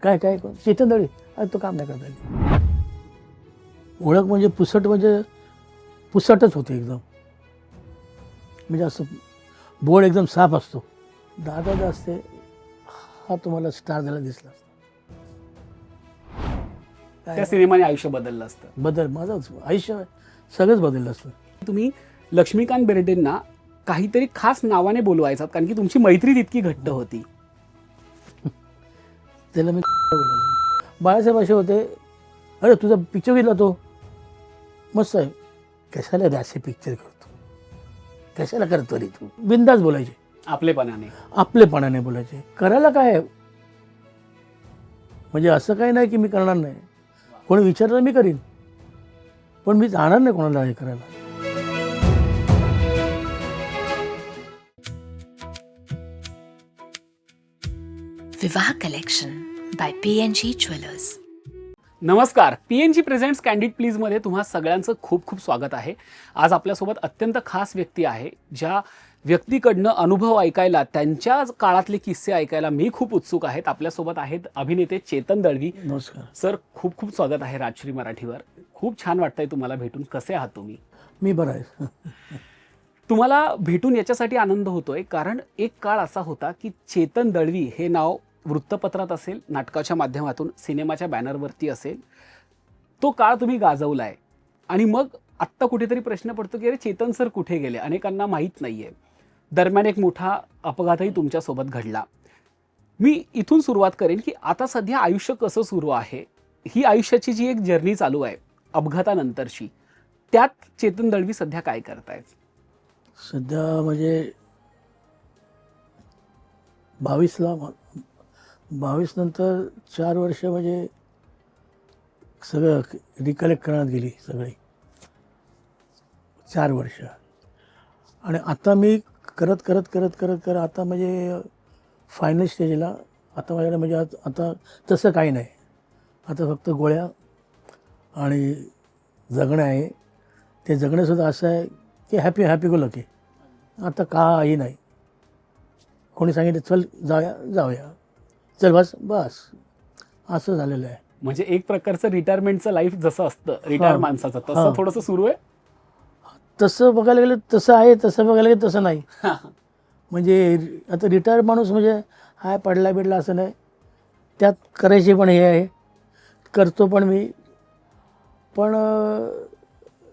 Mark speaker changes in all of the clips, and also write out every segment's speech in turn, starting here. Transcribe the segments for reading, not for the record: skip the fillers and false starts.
Speaker 1: काय काय चेतन दळवी, अरे तो काम नाही करता आली. ओळख म्हणजे पुसटच होते एकदम, म्हणजे असं बोर्ड एकदम साफ असतो. दादा असते हा तुम्हाला स्टार द्यायला दिसला असता.
Speaker 2: त्या सिनेमाने आयुष्य बदललं असतं.
Speaker 1: माझं आयुष्य सगळंच बदललं असतं.
Speaker 2: तुम्ही लक्ष्मीकांत बेर्डेंना काहीतरी खास नावाने बोलवायचात कारण की तुमची मैत्री तितकी घट्ट होती.
Speaker 1: त्याला मी बोलायचो. बाळासाहेब असे होते, अरे तुझा पिक्चर घेतला तो मस्त आहे, कशाला रे असे पिक्चर करतो, कशाला करतो रे तू, बिंदास बोलायचे, आपलेपणाने बोलायचे. करायला काय आहे? म्हणजे असं काही नाही की मी करणार नाही, कोणी विचारलं मी करीन, पण मी जाणार नाही कोणाला हे करायला.
Speaker 3: विवाह कलेक्शन बाय PNG ज्वेलर्स.
Speaker 2: नमस्कार. PNG प्रेझेंट्स कॅन्डिड प्लीज मध्ये तुम्हा सगळ्यांचं खूप खूप स्वागत आहे. आज आपल्यासोबत अत्यंत खास व्यक्ती आहे, ज्या व्यक्तीकडनं अनुभव ऐकायला, त्यांच्या काळातले किस्से ऐकायला मी खूप उत्सुक आहेत. आपल्यासोबत आहेत अभिनेते चेतन दळवी.
Speaker 1: नमस्कार
Speaker 2: सर, खूप खूप स्वागत आहे राजश्री मराठीवर. खूप छान वाटतंय तुम्हाला भेटून. कसे आहात तुम्ही?
Speaker 1: मी बरं आहे.
Speaker 2: तुम्हाला भेटून याच्यासाठी आनंद होतोय कारण एक काळ असा होता की चेतन दळवी हे नाव वृत्तपत्रात असेल, नाटकाच्या माध्यमातून, सिनेमाच्या बॅनरवरती असेल, तो काळ तुम्ही गाजवलाय. आणि मग आत्ता कुठेतरी प्रश्न पडतो की अरे चेतन सर कुठे गेले, अनेकांना माहीत नाहीये. दरम्यान एक मोठा अपघातही तुमच्यासोबत घडला. मी इथून सुरुवात करेन की आता सध्या आयुष्य कसं सुरू आहे, ही आयुष्याची जी एक जर्नी चालू आहे अपघातानंतरची, त्यात चेतन दळवी सध्या काय करतायत?
Speaker 1: सध्या म्हणजे 22 नंतर 4 वर्ष म्हणजे सगळं रिकलेक्ट करण्यात गेली सगळी 4 वर्ष. आणि आता मी करत आता म्हणजे फायनल स्टेजला आता माझ्याकडे, म्हणजे आता तसं काही नाही. आता फक्त गोळ्या आणि जगणं आहे. ते जगणंसुद्धा असं आहे की हॅपी गो लकी. आता काही नाही. कोणी सांगितलं चल जाऊया चल बस असं झालेलं आहे.
Speaker 2: म्हणजे एक प्रकारचं रिटायरमेंटचं लाईफ जसं असतं रिटायर माणसाचं, तसं थोडंसं सुरू आहे.
Speaker 1: तसं बघायला गेलं तसं आहे, तसं बघायला गेलं तसं नाही. म्हणजे आता रिटायर माणूस म्हणजे हाय पडला बिडला असं नाही. त्यात करायचे पण हे आहे, करतो पण मी, पण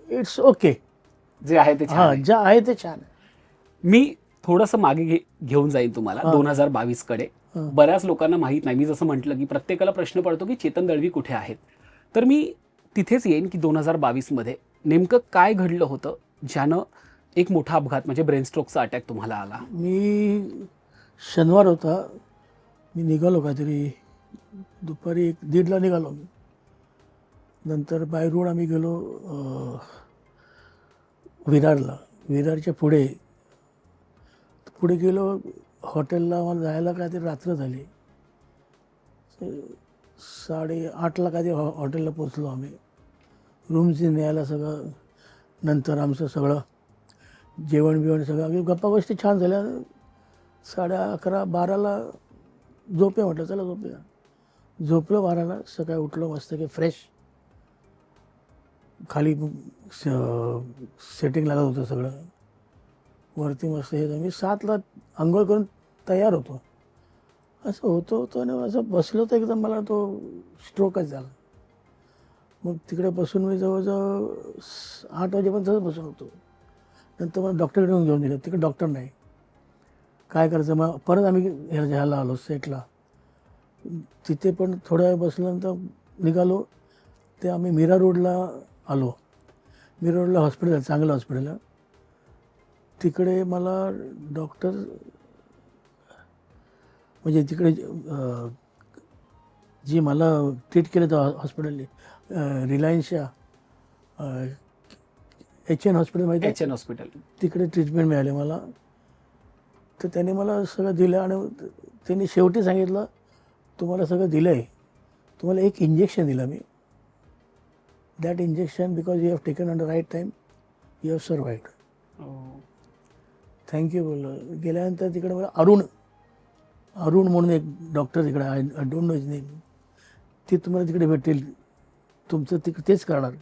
Speaker 1: इट्स ओके.
Speaker 2: जे आहे ते छान आहे.
Speaker 1: जे आहे ते छान आहे.
Speaker 2: मी थोडंसं मागे घेऊन जाईन तुम्हाला 2022 कडे. बऱ्याच लोकांना माहीत नाही, मी जसं म्हटलं की प्रत्येकाला प्रश्न पडतो की चेतन दळवी कुठे आहेत. तर मी तिथेच येईन की 2022 मध्ये नेमकं काय घडलं होतं ज्यानं एक मोठा अपघात म्हणजे ब्रेन स्ट्रोकचा अटॅक तुम्हाला आला?
Speaker 1: मी शनिवार होता, मी निघालो काहीतरी दुपारी 1:30ला निघालो मी. नंतर बाय रोड आम्ही गेलो विरारला. विरारच्या पुढे गेलो हॉटेलला. आम्हाला जायला काहीतरी रात्र झाली. 8:30ला काहीतरी हॉटेलला पोचलो आम्ही. रूमची न्यायला सगळं, नंतर आमचं सगळं जेवण बिवण सगळं, गप्पा गोष्टी छान झाल्या. 11:30 12ला झोपे, म्हटलं चला झोपूया. झोपलो 12ला. सकाळी उठलो मस्त की फ्रेश. खाली सेटिंग लागत होतं सगळं, वरती मस्त हे. मी 7ला आंघोळ करून तयार होतो. असं होतं आणि असं बसलो तर एकदम मला तो स्ट्रोकच झाला. मग तिकडे बसून मी जवळजवळ 8 वाजेपर्यंत तसंच बसून होतो. नंतर मला डॉक्टरकडे घेऊन दिलं. तिकडे डॉक्टर नाही, काय करायचं. मग परत आम्ही ह्याला आलो सेटला. तिथे पण थोड्या वेळ बसल्यानंतर निघालो. ते आम्ही मीरा रोडला आलो. मीरा रोडला हॉस्पिटल आहे, चांगलं हॉस्पिटल आहे. तिकडे मला डॉक्टर, म्हणजे तिकडे जी मला ट्रीट केलं तर हॉस्पिटलने, रिलायन्सच्या HN हॉस्पिटल माहिती आहे?
Speaker 2: HN hospital.
Speaker 1: तिकडे ट्रीटमेंट मिळाली मला. तर त्यांनी मला सगळं दिलं आणि त्यांनी शेवटी सांगितलं तुम्हाला सगळं दिलं आहे, तुम्हाला एक इंजेक्शन दिलं मी. That injection because you have taken on the right time you have survived. Thank you बोललो. गेल्यानंतर तिकडे मला अरुण म्हणून एक डॉक्टर तिकडे, I don't know his name, ती तुम्हाला तिकडे भेटेल, तुमचं तेच करणार.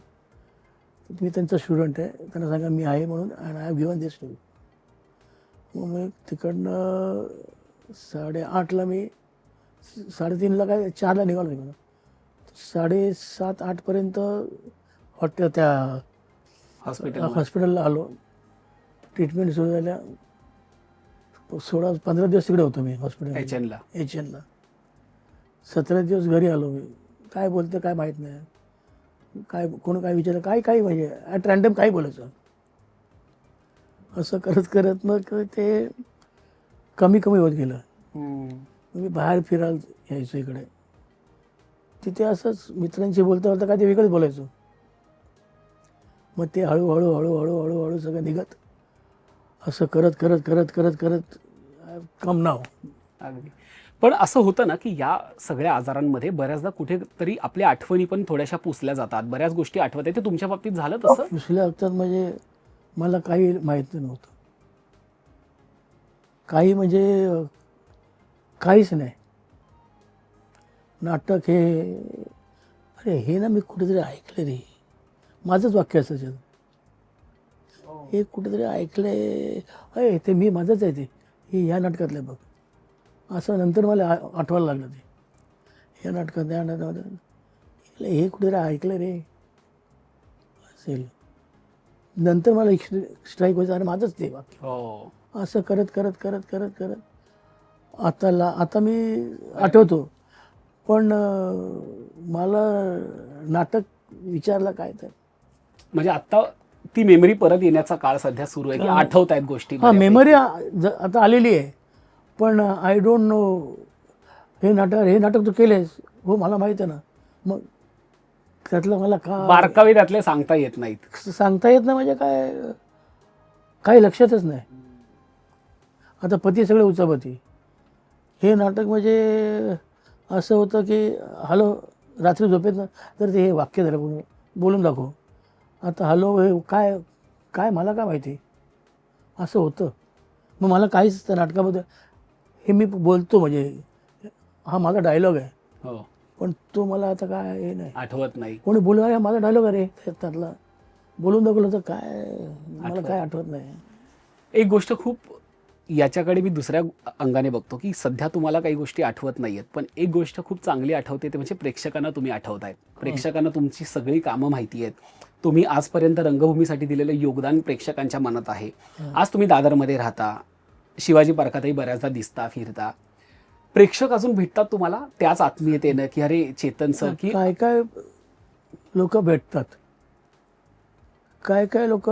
Speaker 1: मी त्यांचा स्टुडंट आहे, त्यांना सांगा मी आहे म्हणून, and I have given this too. मग मी तिकडनं 8:30ला मी 3:30ला काय 4ला निघालो तिकडं. 7:30-8पर्यंत त्या हॉस्पिटलला आलो. ट्रीटमेंट सुरू झाल्या. 15 दिवस तिकडे होतो मी हॉस्पिटल
Speaker 2: HNला.
Speaker 1: 17 दिवस घरी आलो मी. काय बोलतं काय माहीत नाही, काय कोण काय विचारलं, काही म्हणजे ॲट रॅन्डम काही बोलायचं. असं करत करत मग ते कमी होत गेलं. मी बाहेर फिरायला यायचो इकडे. तिथे असंच मित्रांशी बोलता बोलता काय ते वेगळंच बोलायचो. मग ते हळूहळू सगळं निघत, असं करत कम नाव.
Speaker 2: अगदी. पण असं होतं ना की या सगळ्या आजारांमध्ये बऱ्याचदा कुठेतरी आपल्या आठवणी पण थोड्याशा पुसल्या जातात, बऱ्याच गोष्टी आठवत आहेत. ते तुमच्या बाबतीत झालं तसं?
Speaker 1: पुसल्या होतात म्हणजे मला काही माहिती नव्हतं, काही म्हणजे काहीच नाही. नाटक हे ना मी कुठेतरी ऐकलं रे, माझंच वाक्य असायचं, हे कुठेतरी ऐकलंय, अरे ते मी माझंच आहे, ते हे ह्या नाटकातलं आहे बघ. असं नंतर मला आठवायला लागलं ते, ह्या नाटकात त्या नाटकात हे कुठेतरी ऐकलं रे असेल. नंतर मला स्ट्राईक व्हायचं, अरे माझंच ते वाक्य. असं करत आता मी आठवतो. पण मला नाटक विचारलं काय तर,
Speaker 2: म्हणजे आता ती मेमरी परत येण्याचा काळ सध्या सुरू आहे की आठवत आहेत गोष्टी?
Speaker 1: हां, मेमरी आता आलेली आहे. पण आय डोंट नो, हे नाटक तू केलेस, हो मला माहीत आहे ना. मग त्यातलं मला
Speaker 2: बारकावे त्यातले सांगता येत नाहीत.
Speaker 1: सांगता येत नाही म्हणजे काही लक्षातच नाही. आता पती सगळे उचापती. हे नाटक म्हणजे असं होतं की हॅलो, रात्री झोपेत ना तर ते हे वाक्य झालं बोलून दाखव. आता हॅलो हे काय मला काय माहिती, असं होतं. मग मला काहीच त्या नाटकाबद्दल, हे मी बोलतो म्हणजे हा माझा डायलॉग आहे,
Speaker 2: हो,
Speaker 1: पण तो मला आता काय हे नाही,
Speaker 2: आठवत नाही.
Speaker 1: कोणी बोलू हा माझा डायलॉग आहे रे, त्यातला बोलून दाखवलं तर काय मला काय आठवत नाही.
Speaker 2: एक गोष्ट खूप याच्याकडे मी दुसऱ्या अंगाने बघतो की सध्या तुम्हाला काही गोष्टी आठवत नाहीयेत, पण एक गोष्ट खूप चांगली आठवते, ते म्हणजे प्रेक्षकांना तुम्ही आठवतायत. प्रेक्षकांना तुमची सगळी कामं माहिती आहेत. तुम्ही आजपर्यंत रंगभूमीसाठी दिलेलं योगदान प्रेक्षकांच्या मनात आहे. आज तुम्ही दादरमध्ये राहता, शिवाजी पार्कातही बऱ्याचदा दिसता, फिरता. प्रेक्षक अजून भेटतात तुम्हाला त्याच आत्मीयतेनं की अरे चेतन सर, की
Speaker 1: काय लोक भेटतात, काय लोक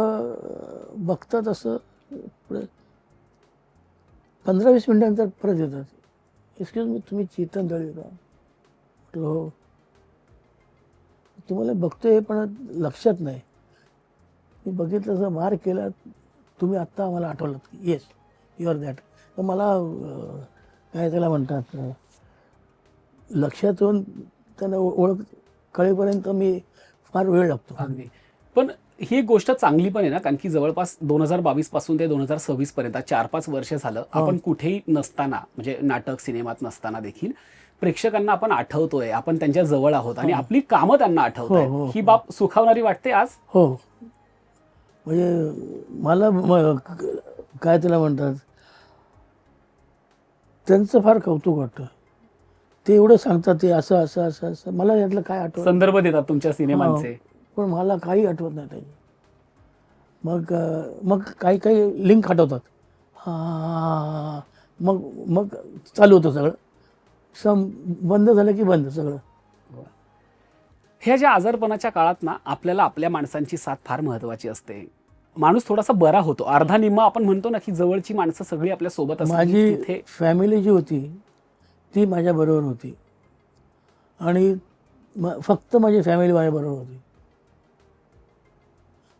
Speaker 1: बघतात, असं 15-20 मिनिटांनंतर परत येतात. एक्सक्यूज मी, तुम्ही चेतन दळवी का? म्हटलं हो. तुम्हाला बघतोय पण लक्षात नाही. मी बघितलं असं मार केला, तुम्ही आत्ता आम्हाला आठवलं, येस यू आर दॅट. तर मला काय त्याला म्हणतात, लक्षात येऊन त्यांना ओळख कळेपर्यंत मी फार वेळ लागतो.
Speaker 2: अगदी. पण ही एक गोष्ट चांगली पण आहे ना, कारण की जवळपास 2022 पासून ते 2026 पर्यंत 4-5 वर्ष झालं आपण कुठेही नसताना, म्हणजे नाटक सिनेमात नसताना देखील प्रेक्षकांना आपण आठवतोय, आपण त्यांच्या जवळ आहोत आणि आपली कामं त्यांना आठवतात. ही बाब सुखावणारी वाटते आज.
Speaker 1: हो, म्हणजे मला काय त्याला म्हणतात, त्यांचं फार कौतुक वाटतं. ते एवढं सांगतात, ते असं मला यातलं काय आठवत,
Speaker 2: संदर्भ देतात तुमच्या सिनेमांचे,
Speaker 1: पण मला काही आठवत नाही त्याची. मग काही लिंक आठवतात. हां, मग चालू होतं सगळं. बंद झालं की बंद सगळं.
Speaker 2: ह्या ज्या आजारपणाच्या काळात ना आपल्याला आपल्या माणसांची साथ फार महत्वाची असते. माणूस थोडासा बरा होतो, अर्धा निम्मा आपण म्हणतो ना की जवळची माणसं सगळी आपल्या सोबत असतात.
Speaker 1: माझी फॅमिली जी होती ती माझ्याबरोबर होती, आणि फक्त माझी फॅमिली माझ्याबरोबर होती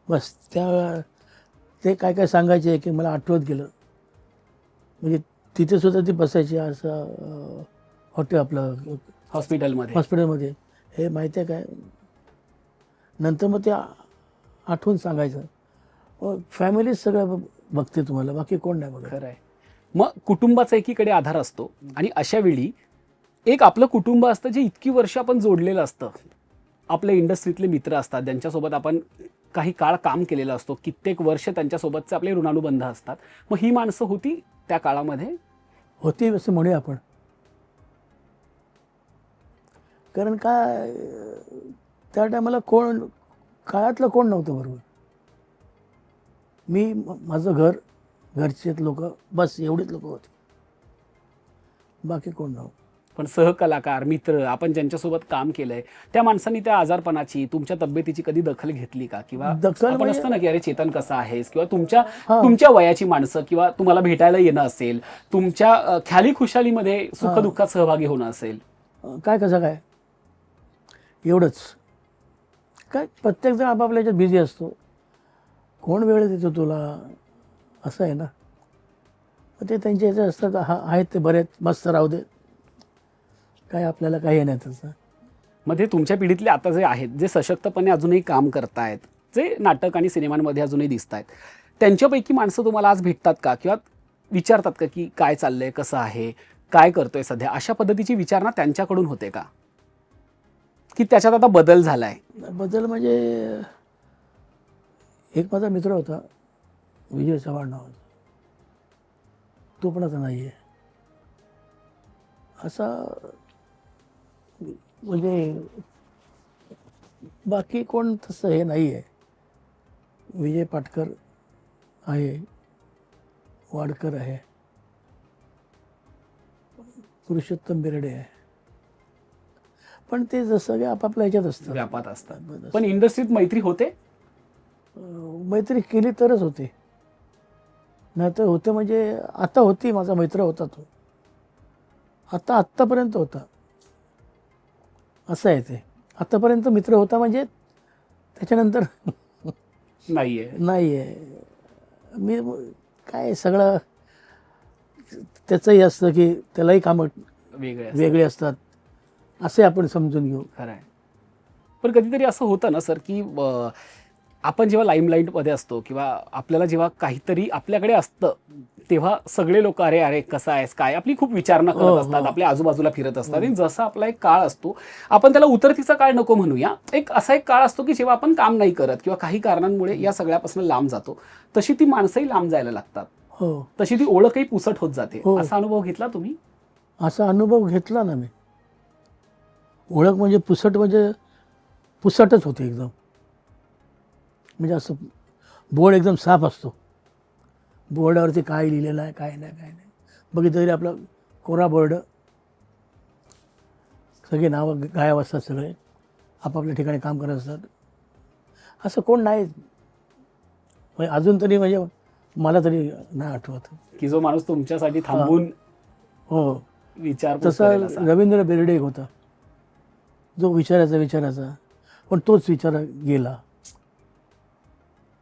Speaker 1: बस. ते काय सांगायचे की मला आठवत गेलं, म्हणजे तिथे सुद्धा ती बसायची असं आपलं हॉस्पिटलमध्ये, हे माहिती आहे काय. नंतर मग ते आठवून सांगायचं. फॅमिलीच सगळं बघते तुम्हाला, बाकी कोण नाही बघत.
Speaker 2: खरं आहे. मग कुटुंबाचा एकीकडे आधार असतो, आणि अशा वेळी एक आपलं कुटुंब असतं जे इतकी वर्ष आपण जोडलेलं असतं. आपले इंडस्ट्रीतले मित्र असतात ज्यांच्यासोबत आपण काही काळ काम केलेलं असतो, कित्येक वर्ष त्यांच्यासोबतचे आपले ऋणानुबंध असतात. मग ही माणसं होती त्या काळामध्ये?
Speaker 1: होती असं म्हणूया आपण. कारण काय त्या टायमाला कोण काळातलं कोण नव्हतं बरोबर. मी माझं घर, घरचे लोक, बस एवढीच लोक होती, बाकी कोण नव्हतं.
Speaker 2: पण सहकलाकार, मित्र, आपण ज्यांच्यासोबत काम केलंय त्या माणसांनी त्या आजारपणाची, तुमच्या तब्येतीची कधी दखल घेतली का? किंवा
Speaker 1: दखल
Speaker 2: आपण
Speaker 1: म्हणजे-
Speaker 2: असतं ना की अरे चेतन कसा आहेस, किंवा तुमच्या
Speaker 1: हा.
Speaker 2: तुमच्या वयाची माणसं किंवा तुम्हाला भेटायला येणं असेल, तुमच्या ख्याली खुशालीमध्ये सुखदुःखात सहभागी होणं असेल.
Speaker 1: काय कसं काय एवढंच. काय प्रत्येकजण आपापल्या याच्यात बिझी असतो. कोण वेळ देतो तुला, असं आहे ना. मग ते त्यांचे याचे असतात, आहेत ते बरेच, मस्त राहू दे, काय आपल्याला काही नाही त्याचं.
Speaker 2: मध्ये तुमच्या पिढीतले आता जे आहेत, जे सशक्तपणे अजूनही काम करतायत, जे नाटक आणि सिनेमांमध्ये अजूनही दिसत आहेत, त्यांच्यापैकी माणसं तुम्हाला आज भेटतात का? किंवा विचारतात का की काय चाललंय, कसं आहे, काय करतोय सध्या? अशा पद्धतीची विचारणा त्यांच्याकडून होते का, की त्याच्यात आता बदल झालाय?
Speaker 1: बदल म्हणजे एक माझा मित्र होता, विजय चव्हाण नावाचा, तो पण आता नाही आहे. असा म्हणजे बाकी कोण तसं हे नाही आहे. विजय पाटकर आहे, वाडकर आहे, पुरुषोत्तम बिर्डे आहे. पण ते जसं काही आपापल्या ह्याच्यात असतं,
Speaker 2: व्यापात असतात. पण इंडस्ट्रीत मैत्री होते?
Speaker 1: मैत्री केली तरच होते, नाही तर होते म्हणजे आता होती. माझा मित्र होता तो, आत्तापर्यंत होता. असं आहे ते. आत्तापर्यंत मित्र होता म्हणजे त्याच्यानंतर
Speaker 2: नाहीये.
Speaker 1: नाही आहे. मी काय सगळं त्याचंही असतं की त्यालाही कामं वेगळे असतात, असे आपण समजून घेऊ.
Speaker 2: खरं आहे. पण कधीतरी असं होतं ना सर की आपण जेव्हा लाईमलाईटमध्ये असतो किंवा आपल्याला जेव्हा काहीतरी आपल्याकडे असतं, तेव्हा सगळे लोक अरे अरे कसा आहेस, काय, आपली खूप विचारणा करत असतात, आपल्या आजूबाजूला फिरत असतात. आणि जसा आपला एक काळ असतो, आपण त्याला उतरतीचा काळ नको म्हणूया, एक असा एक काळ असतो की जेव्हा आपण काम नाही करत किंवा काही कारणांमुळे या सगळ्यापासून लांब जातो, तशी ती माणसंही लांब जायला लागतात.
Speaker 1: हो,
Speaker 2: तशी ती ओळखही पुसट होत जाते.
Speaker 1: हो.
Speaker 2: असा अनुभव घेतला तुम्ही?
Speaker 1: असा अनुभव घेतला ना मी. ओळख म्हणजे पुसटच होते एकदम. म्हणजे असं बोर्ड एकदम साफ असतो, बोर्डावरती काय लिहिलेलं आहे, काय नाही. बघितलं तरी आपलं कोरा बोर्ड, सगळे नावं गायब असतात, सगळे आपापल्या ठिकाणी काम करत असतात. असं कोण नाही म्हणजे अजून तरी, म्हणजे मला तरी नाही आठवत
Speaker 2: की जो माणूस तुमच्यासाठी थांबून
Speaker 1: हो
Speaker 2: विचार.
Speaker 1: तसा रवींद्र बेर्डे एक होता, जो विचारायचा, पण तोच विचार गेला.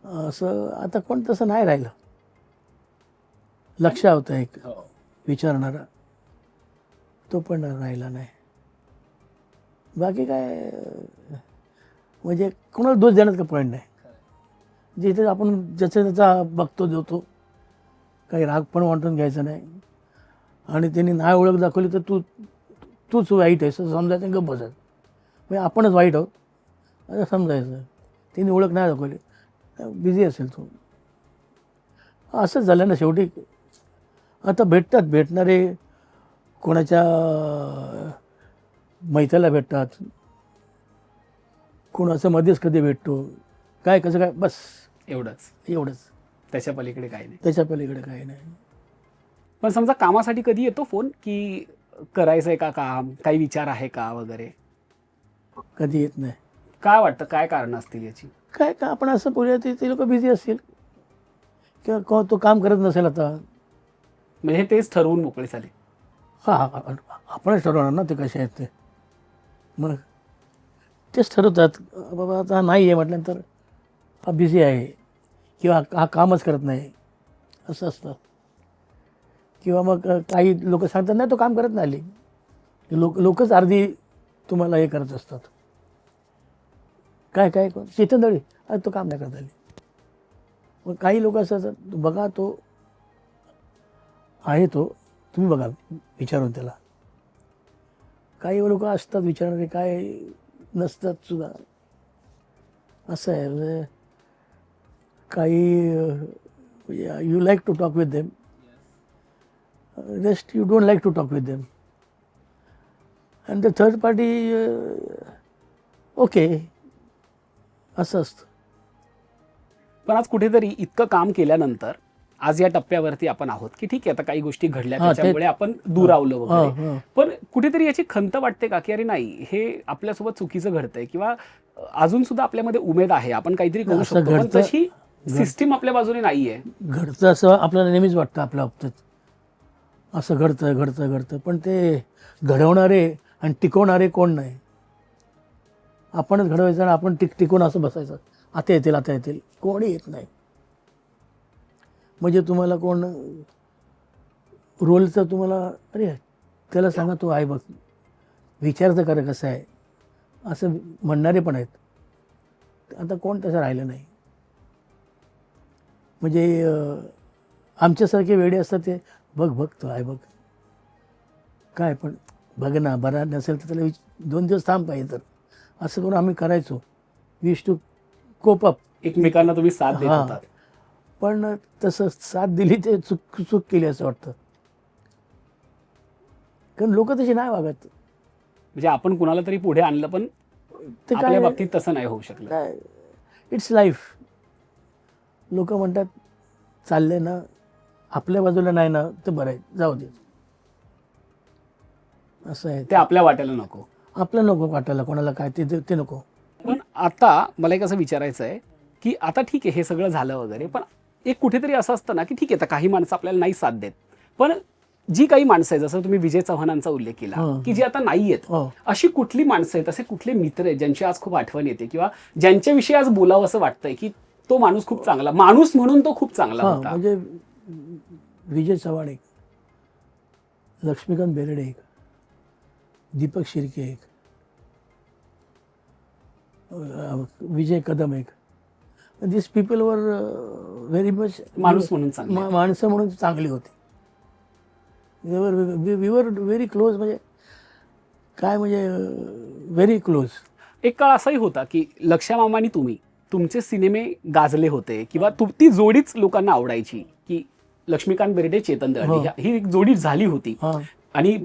Speaker 1: असं आता कोण तसं नाही राहिलं. लक्ष होतं एक विचारणारा, तो पण राहिला नाही. बाकी काय म्हणजे कोणाला दोष देण्यात का पॉईंट नाही. जिथे आपण ज्याचा त्याचा बघतो देतो, काही राग पण वाटून घ्यायचा नाही. आणि त्यांनी नाही ओळख दाखवली तर तूच वाईट आहेस असं समजायचं, गप्प बसायचं. म्हणजे आपणच वाईट आहोत असं समजायचं. त्यांनी ओळख नाही दाखवली, बिझी असेल तो. असंच झालं ना शेवटी. आता भेटणारे कोणाच्या मैत्रीला भेटतात, कोणाचं मध्येच कधी भेटतो, काय कसं काय, बस एवढंच.
Speaker 2: त्याच्या पलीकडे काही नाही.
Speaker 1: त्याच्या पलीकडे काही नाही.
Speaker 2: पण समजा कामासाठी कधी येतो फोन की करायचंय का काम, काही विचार आहे का वगैरे?
Speaker 1: कधी येत नाही.
Speaker 2: काय वाटतं, काय कारण असतील याची?
Speaker 1: काय का आपण असं बोलूया, ते लोक बिझी असतील किंवा तो काम करत नसेल आता.
Speaker 2: म्हणजे तेच ठरवून मोकळे झाले.
Speaker 1: आपणच ठरवणार ना ते कसे आहेत ते. मग तेच ठरवतात बाबा आता नाही आहे म्हटल्यानंतर हा बिझी आहे किंवा हा कामच करत नाही असं असतं. किंवा मग काही लोक सांगतात नाही तो काम करत नाही आली. लोकच अर्धी तुम्हाला हे करत असतात. काय चेतन दळवी अरे तो काम नाही करत आली. मग काही लोक असतात, बघा तो आहे, तो तुम्ही बघा विचारून त्याला. काही लोक असतात विचारणारे, काय नसतात सुद्धा. असं आहे म्हणजे काही you like to talk with them, rest you don't like to talk with them. And the third party okay, असं असतं.
Speaker 2: पण आज कुठेतरी इतकं काम केल्यानंतर आज या टप्प्यावरती आपण आहोत की ठीक आहे, आता काही गोष्टी घडल्या
Speaker 1: हा, ते-
Speaker 2: त्याच्यामुळे आपण दुरावलो वगैरे,
Speaker 1: हा.
Speaker 2: पण कुठेतरी याची खंत वाटते का की अरे नाही, हे आपल्यासोबत चुकीचं घडतंय किंवा अजून सुद्धा आपल्यामध्ये उमेद आहे, आपण काहीतरी करू
Speaker 1: असं
Speaker 2: शकतो, पण
Speaker 1: घडतं-
Speaker 2: तशी सिस्टीम आपल्या बाजूने नाहीये.
Speaker 1: घडतं असं आपल्याला नेहमीच वाटतं आपल्या बाबतीत. असं घडतं पण ते घडवणारे आणि टिकवणारे कोण नाही. आपणच घडवायचं आणि आपण टिकून असं बसायचं, आता येतील, कोणी येत नाही. म्हणजे तुम्हाला कोण रोलचं तुम्हाला, अरे त्याला सांगा तो आहे बघ, विचारचं करा कसं आहे, असं म्हणणारे पण आहेत. आता कोण तसं राहिलं नाही. म्हणजे आमच्यासारखे वेडे असतात ते, बघ तो आहे बघ, काय पण बघ ना, बरा नसेल तर त्याला 2 दिवस थांब पाहिजे. तर असं करून आम्ही करायचो. We to cope up.
Speaker 2: एकमेकांना तुम्ही साथ देत
Speaker 1: हां.
Speaker 2: होतात.
Speaker 1: पण तसं साथ दिली ते चूक केली असं वाटतं. कारण लोक तशी नाही वागत.
Speaker 2: म्हणजे आपण कुणाला तरी पुढे आणलं, पण
Speaker 1: ते
Speaker 2: आपल्या
Speaker 1: काय,
Speaker 2: बाबतीत तसं नाही होऊ शकलं.
Speaker 1: It's life. लोक म्हणतात चालले ना, आपल्या बाजूला नाही ना, तर बरं आहे, जाऊ दे. असं आहे.
Speaker 2: ते आपल्या वाट्याला नको.
Speaker 1: आपलं नको वाटायला कोणाला काय, ते नको.
Speaker 2: पण आता मला एक असं विचारायचं आहे की आता ठीक आहे, हे सगळं झालं वगैरे, पण एक कुठेतरी असं असतं ना की ठीक आहे, आता काही माणसं आपल्याला नाही साथ देत, पण जी काही माणसं आहेत, जसं तुम्ही विजय चव्हाणांचा उल्लेख केला की जी आता नाही आहेत,
Speaker 1: हो.
Speaker 2: अशी कुठली माणसं आहेत, असे कुठले मित्र आहेत ज्यांची आज खूप आठवण येते किंवा ज्यांच्याविषयी आज बोलावं असं वाटतंय की तो माणूस खूप चांगला माणूस म्हणून तो खूप चांगला
Speaker 1: हां,
Speaker 2: होता?
Speaker 1: म्हणजे विजय चव्हाण एक, लक्ष्मीकांत बेर्डे एक, दीपक शिर्के एक, विजय कदम एक. दिस पीपल वर व्हेरी मच
Speaker 2: माणूस म्हणून चांगले.
Speaker 1: माणसं म्हणून चांगली होती. वी वर व्हेरी क्लोज, म्हणजे काय म्हणजे व्हेरी क्लोज.
Speaker 2: एक काळ असाही होता की लक्ष्या मामानी तुमचे सिनेमे गाजले होते किंवा ती जोडीच लोकांना आवडायची की लक्ष्मीकांत बेर्डे, चेतन दळवी, ही एक जोडी झाली होती.
Speaker 1: हां.
Speaker 2: आणि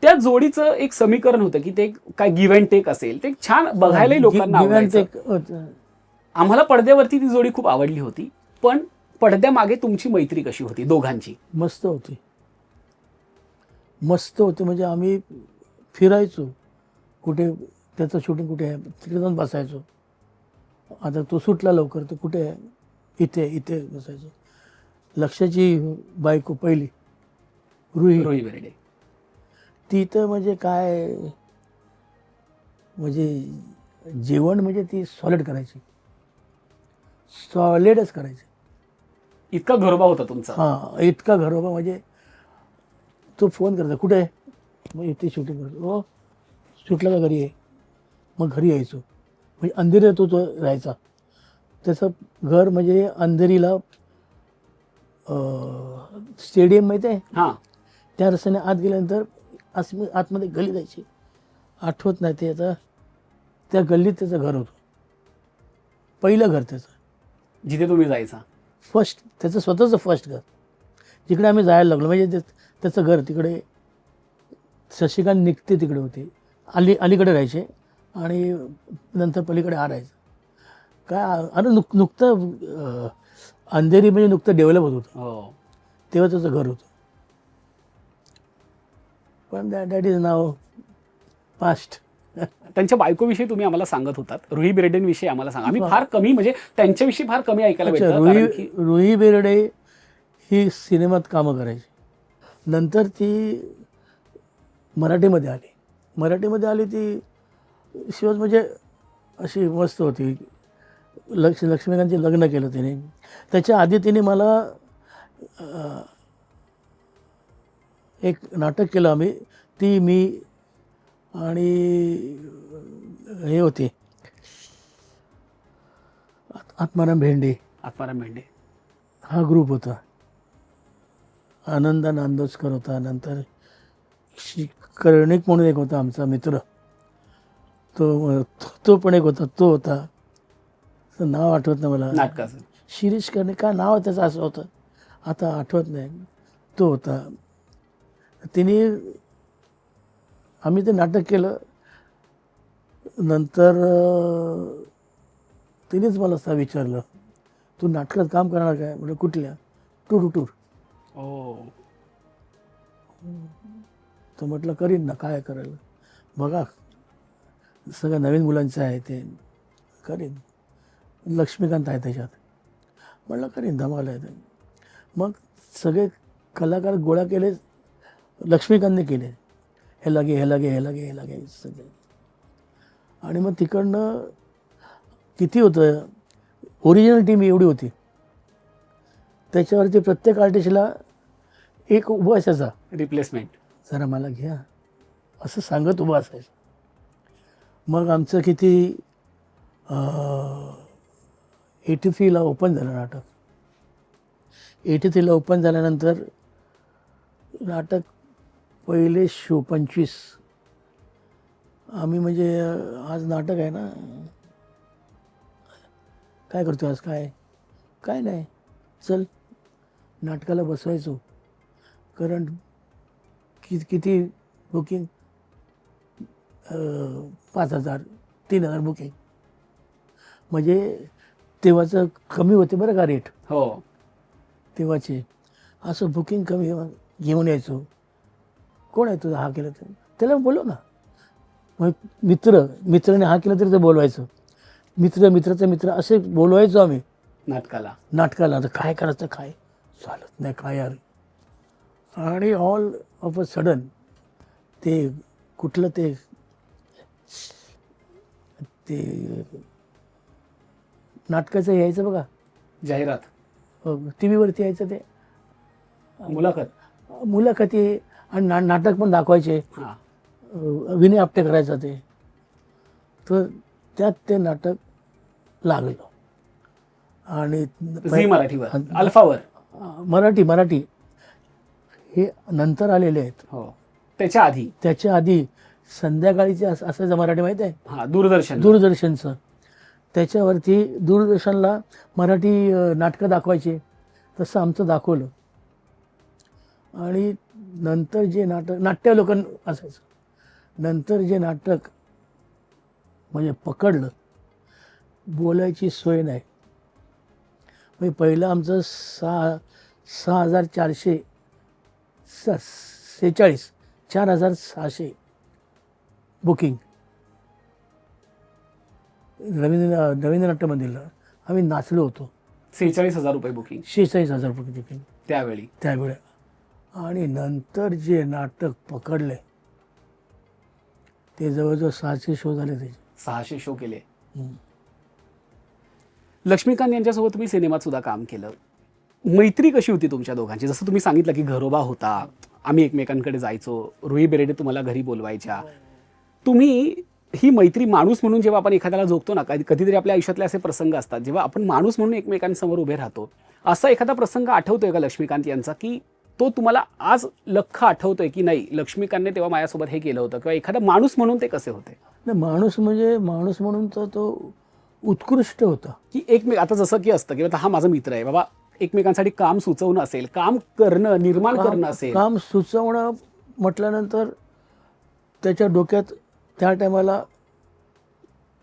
Speaker 2: त्या जोडीचं एक समीकरण होतं की ते काय गिव्ह अँड टेक असेल, ते छान बघायलाही लोकांना
Speaker 1: Give and
Speaker 2: आवडायचं.
Speaker 1: take,
Speaker 2: आम्हाला पडद्यावरती ती जोडी खूप आवडली होती, पण पडद्यामागे तुमची मैत्री कशी होती दोघांची?
Speaker 1: मस्त होती. म्हणजे आम्ही फिरायचो, कुठे त्याचं शूटिंग कुठे आहे तिकडे जाऊन बसायचो. आता तो सुटला लवकर, तर कुठे आहे, इथे बसायचो. लक्ष्याची बायको पहिली रुही
Speaker 2: बेर्डे,
Speaker 1: ती तर म्हणजे काय, म्हणजे जेवण म्हणजे ती सॉलिडच करायची.
Speaker 2: इतका घरोबा होता तुमचा.
Speaker 1: हां, इतका घरोबा. म्हणजे तो फोन करायचा, कुठे आहे, मग इथे शूटिंग करतो. हो, सुटला का घरी आहे, मग घरी यायचो. म्हणजे अंधेरी तो राहायचा. त्याचं घर म्हणजे अंधेरीला स्टेडियम माहिती आहे,
Speaker 2: हां,
Speaker 1: त्या रस्त्याने आत गेल्यानंतर आतमध्ये गली जायची, आठवत नाही ते आता. त्या गल्लीत त्याचं घर होतं, पहिलं घर त्याचं,
Speaker 2: जिथे तुम्ही जायचा.
Speaker 1: त्याचं स्वतःचं फर्स्ट घर, जिकडे आम्ही जायला लागलो. म्हणजे त्याचं घर तिकडे, शशिकांत निघते तिकडे होते, अलीकडे राहायचे आणि नंतर पलीकडे राहायचं. काय अरे नुकतं अंधेरी म्हणजे नुकतं डेव्हलप होत होतं,
Speaker 2: हो.
Speaker 1: तेव्हा त्याचं घर होतं. पण दॅट इज नाव पास्ट.
Speaker 2: त्यांच्या बायकोविषयी तुम्ही आम्हाला सांगत होतात, रुही बेर्डेंविषयी आम्हाला सांगा. आम्ही फार कमी, म्हणजे त्यांच्याविषयी फार कमी ऐकायला भेटतं, कारण की
Speaker 1: रुही बेर्डे ही सिनेमात कामं करायची. नंतर ती मराठीमध्ये आली. ती शिवाज म्हणजे अशी मस्त होती. लक्ष्मीकांतचे लग्न केलं तिने. त्याच्या आधी तिने मला एक नाटक केलं आम्ही, ती, मी आणि हे होते आत्माराम भेंडे, हा ग्रुप होता. आनंदा नांदोजकर होता. नंतर कर्णिक म्हणून एक होता आमचा मित्र, तो पण एक होता, तो होता, त्याचं नाव आठवत नाही मला,
Speaker 2: नाटकाचं.
Speaker 1: शिरीष कर्णिक काय नाव त्याचं असं होतं, आता आठवत नाही. तो होता. तिने आम्ही ते नाटक केलं. नंतर तिनेच मला असं विचारलं, तू नाटकात काम करणार काय? म्हणजे कुठल्या? टूर.
Speaker 2: ओ.
Speaker 1: तर म्हटलं करीन ना, काय करायला, बघा सगळं नवीन मुलांचं आहे, ते करीन. लक्ष्मीकांत आहे त्याच्यात. म्हटलं करीन, धमाल आहे ते. मग सगळे कलाकार गोळा केले, लक्ष्मीकांतने केले, हे लागे सगळे. आणि मग तिकडनं किती होतं, ओरिजिनल टीम एवढी होती, त्याच्यावरती प्रत्येक आर्टिस्टला एक उभा असायचा,
Speaker 2: रिप्लेसमेंट.
Speaker 1: जरा मला घ्या असं सांगत उभं असायचं. मग आमचं किती 83ला ओपन झालं नाटक. 83ला ओपन झाल्यानंतर नाटक पहिले शो 25. आम्ही म्हणजे आज नाटक आहे ना, काय करतो आज, काय नाही, चल नाटकाला बसवायचो. कारण किती बुकिंग, 5,000 3,000 बुकिंग, म्हणजे तेव्हाचं कमी होते बरं का रेट,
Speaker 2: हो.
Speaker 1: तेव्हाचे. असं बुकिंग कमी घेऊन यायचो. कोण आहे तुझा हा केलं तर त्याला बोलव ना. मग मित्राने हा केलं तरी ते बोलवायचं, मित्राचा मित्र असे बोलवायचो आम्ही नाटकाला. आता काय करायचं, काय चालत नाही काय यार. आणि ऑल ऑफ अ सडन ते कुठलं ते नाटकाचं यायचं बघा,
Speaker 2: जाहिरात,
Speaker 1: टी व्हीवरती यायचं ते मुलाखती, आणि नाटक पण दाखवायचे.
Speaker 2: हां.
Speaker 1: विनय आपटे करायचा ते. तर त्यात ते नाटक लागलं. आणि
Speaker 2: झी मराठीवर, अल्फावर.
Speaker 1: मराठी हे नंतर आलेले आहेत.
Speaker 2: हो, त्याच्या आधी संध्याकाळीचे असायचं मराठी, माहिती आहे? हां, दूरदर्शन.
Speaker 1: दूरदर्शनचं. त्याच्यावरती दूरदर्शनला मराठी नाटकं दाखवायचे. तसं आमचं दाखवलं. आणि नंतर जे नाट्यावलोकन असायचं. नंतर जे नाटक म्हणजे पकडलं, बोलायची सोय नाही. म्हणजे पहिलं आमचं 4,646 बुकिंग रवींद्र नाट्य मंदिरला. आम्ही नाचलो होतो.
Speaker 2: 46,000 रुपये बुकिंग
Speaker 1: 46,000 बुकिंग
Speaker 2: त्यावेळी.
Speaker 1: आणि नंतर जे नाटक पकडले ते जवळजवळ 600 शो झाले. त्याचे
Speaker 2: 600 शो केले. लक्ष्मीकांत यांच्यासोबत तुम्ही सिनेमात सुद्धा काम केलं. मैत्री कशी होती तुमच्या दोघांची? जसं तुम्ही सांगितलं की घरोबा होता, आम्ही एकमेकांकडे जायचो, रुई बेरेडे तुम्हाला घरी बोलवायच्या. तुम्ही ही मैत्री माणूस म्हणून जेव्हा आपण एखाद्याला जोगतो ना, कधीतरी आपल्या आयुष्यातले असे प्रसंग असतात जेव्हा आपण माणूस म्हणून एकमेकांसमोर उभे राहतो. असा एखादा प्रसंग आठवतोय का लक्ष्मीकांत यांचा, की तो तुम्हाला आज लख्ख आठवतोय की नाही, लक्ष्मीकांतने तेव्हा माझ्यासोबत हे केलं होतं, किंवा एखादा माणूस म्हणून ते कसे होते?
Speaker 1: माणूस म्हणून तर तो उत्कृष्ट होता.
Speaker 2: की आता जसं की असतं की आता हा माझा मित्र आहे बाबा, एकमेकांसाठी काम सुचवणं असेल, काम करणं, निर्माण करणं असेल.
Speaker 1: काम सुचवणं म्हटल्यानंतर त्याच्या डोक्यात त्या टायमाला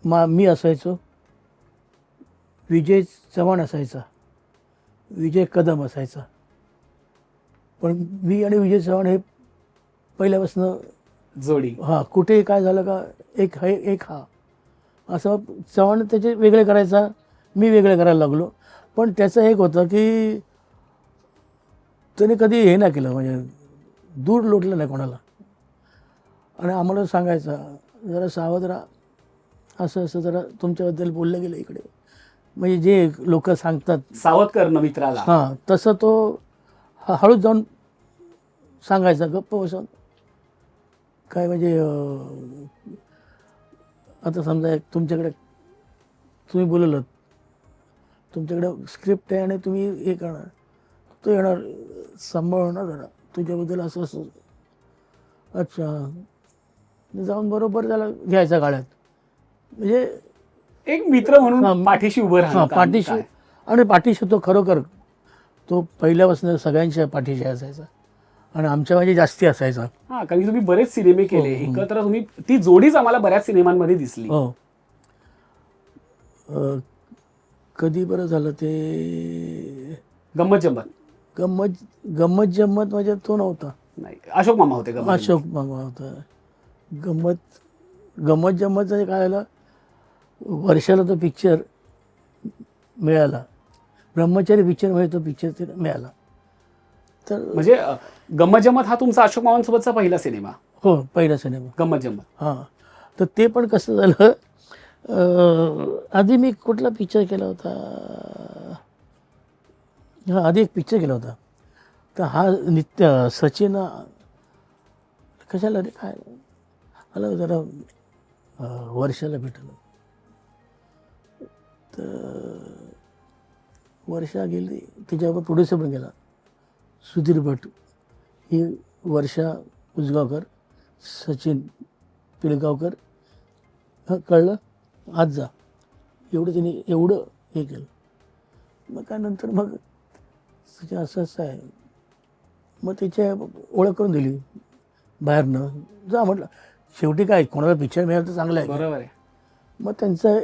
Speaker 1: मी असायचो, विजय चव्हाण असायचा, विजय कदम असायचा. पण मी आणि विजय चव्हाण हे पहिल्यापासून
Speaker 2: जोडी.
Speaker 1: कुठेही काय झालं का एक हा असं. चव्हाण त्याचे वेगळे करायचा, मी वेगळे करायला लागलो. पण त्याचं एक होतं की त्याने कधी हे नाही केलं, म्हणजे दूर लोटलं नाही कोणाला. आणि आम्हाला सांगायचा जरा सावध राहा, असं जरा तुमच्याबद्दल बोललं गेलं इकडे, म्हणजे जे लोक सांगतात
Speaker 2: सावध करणं मित्राला.
Speaker 1: तसं तो हळूच जाऊन सांगायचा, गप्प बसून. काय म्हणजे आता समजा तुमच्याकडे तुम्ही बोललं, तुमच्याकडे स्क्रिप्ट आहे आणि तुम्ही हे करणार, तो येणार सांभाळणार, जरा तुझ्याबद्दल असं अच्छा. जाऊन बरोबर त्याला घ्यायचा गाड्यात, म्हणजे
Speaker 2: एक मित्र म्हणून
Speaker 1: हा,
Speaker 2: पाठीशी उभं
Speaker 1: हां
Speaker 2: राहणं
Speaker 1: पाठीशी.
Speaker 2: काय?
Speaker 1: आणि पाठीशी तो खरोखर तो पहिल्यापासून सगळ्यांच्या पाठीशी असायचा आणि आमच्या म्हणजे जास्ती असायचा.
Speaker 2: हा, कारण की तुम्ही बरेच सिनेमे केले एकत्र, तुम्ही ती जोडीच आम्हाला बऱ्याच सिनेमांमध्ये दिसली.
Speaker 1: हो. कधी बरं झालं ते
Speaker 2: गंमत जम्मत
Speaker 1: गंमत गंमत जम्मत म्हणजे तो नव्हता,
Speaker 2: नाही, अशोक मामा होते गंमत जम्मत.
Speaker 1: अशोक मामा होता. गंमत गंमत जम्मत म्हणजे काय झालं, वर्षाला तो पिक्चर मिळाला, ब्रह्मचारी पिक्चर म्हणजे तो पिक्चर तिला मिळाला. तर
Speaker 2: म्हणजे गंमत जम्मत हा तुमचा अशोक मामांसोबतचा पहिला सिनेमा.
Speaker 1: हो, पहिला सिनेमा.
Speaker 2: गंमत जम्मत.
Speaker 1: हां. तर ते पण कसं झालं, आधी मी कुठला पिक्चर केला होता, हां आधी एक पिक्चर केला होता. तर हा नित्य सचिन कशाला रे काय आला जरा वर्षाला भेटलं. तर वर्षा गेली, तिच्यावर प्रोड्युसर पण गेला सुधीर भट. ही वर्षा उजगावकर, सचिन पिळगावकर. हां कळलं, आज जा, एवढं त्यांनी एवढं हे केलं. मग काय नंतर मग असं असं आहे, मग तिच्या ओळख करून दिली बाहेरनं, जा म्हटलं. शेवटी काय कोणाला पिक्चर मिळालं तर चांगलं आहे.
Speaker 2: बरोबर आहे.
Speaker 1: मग त्यांचं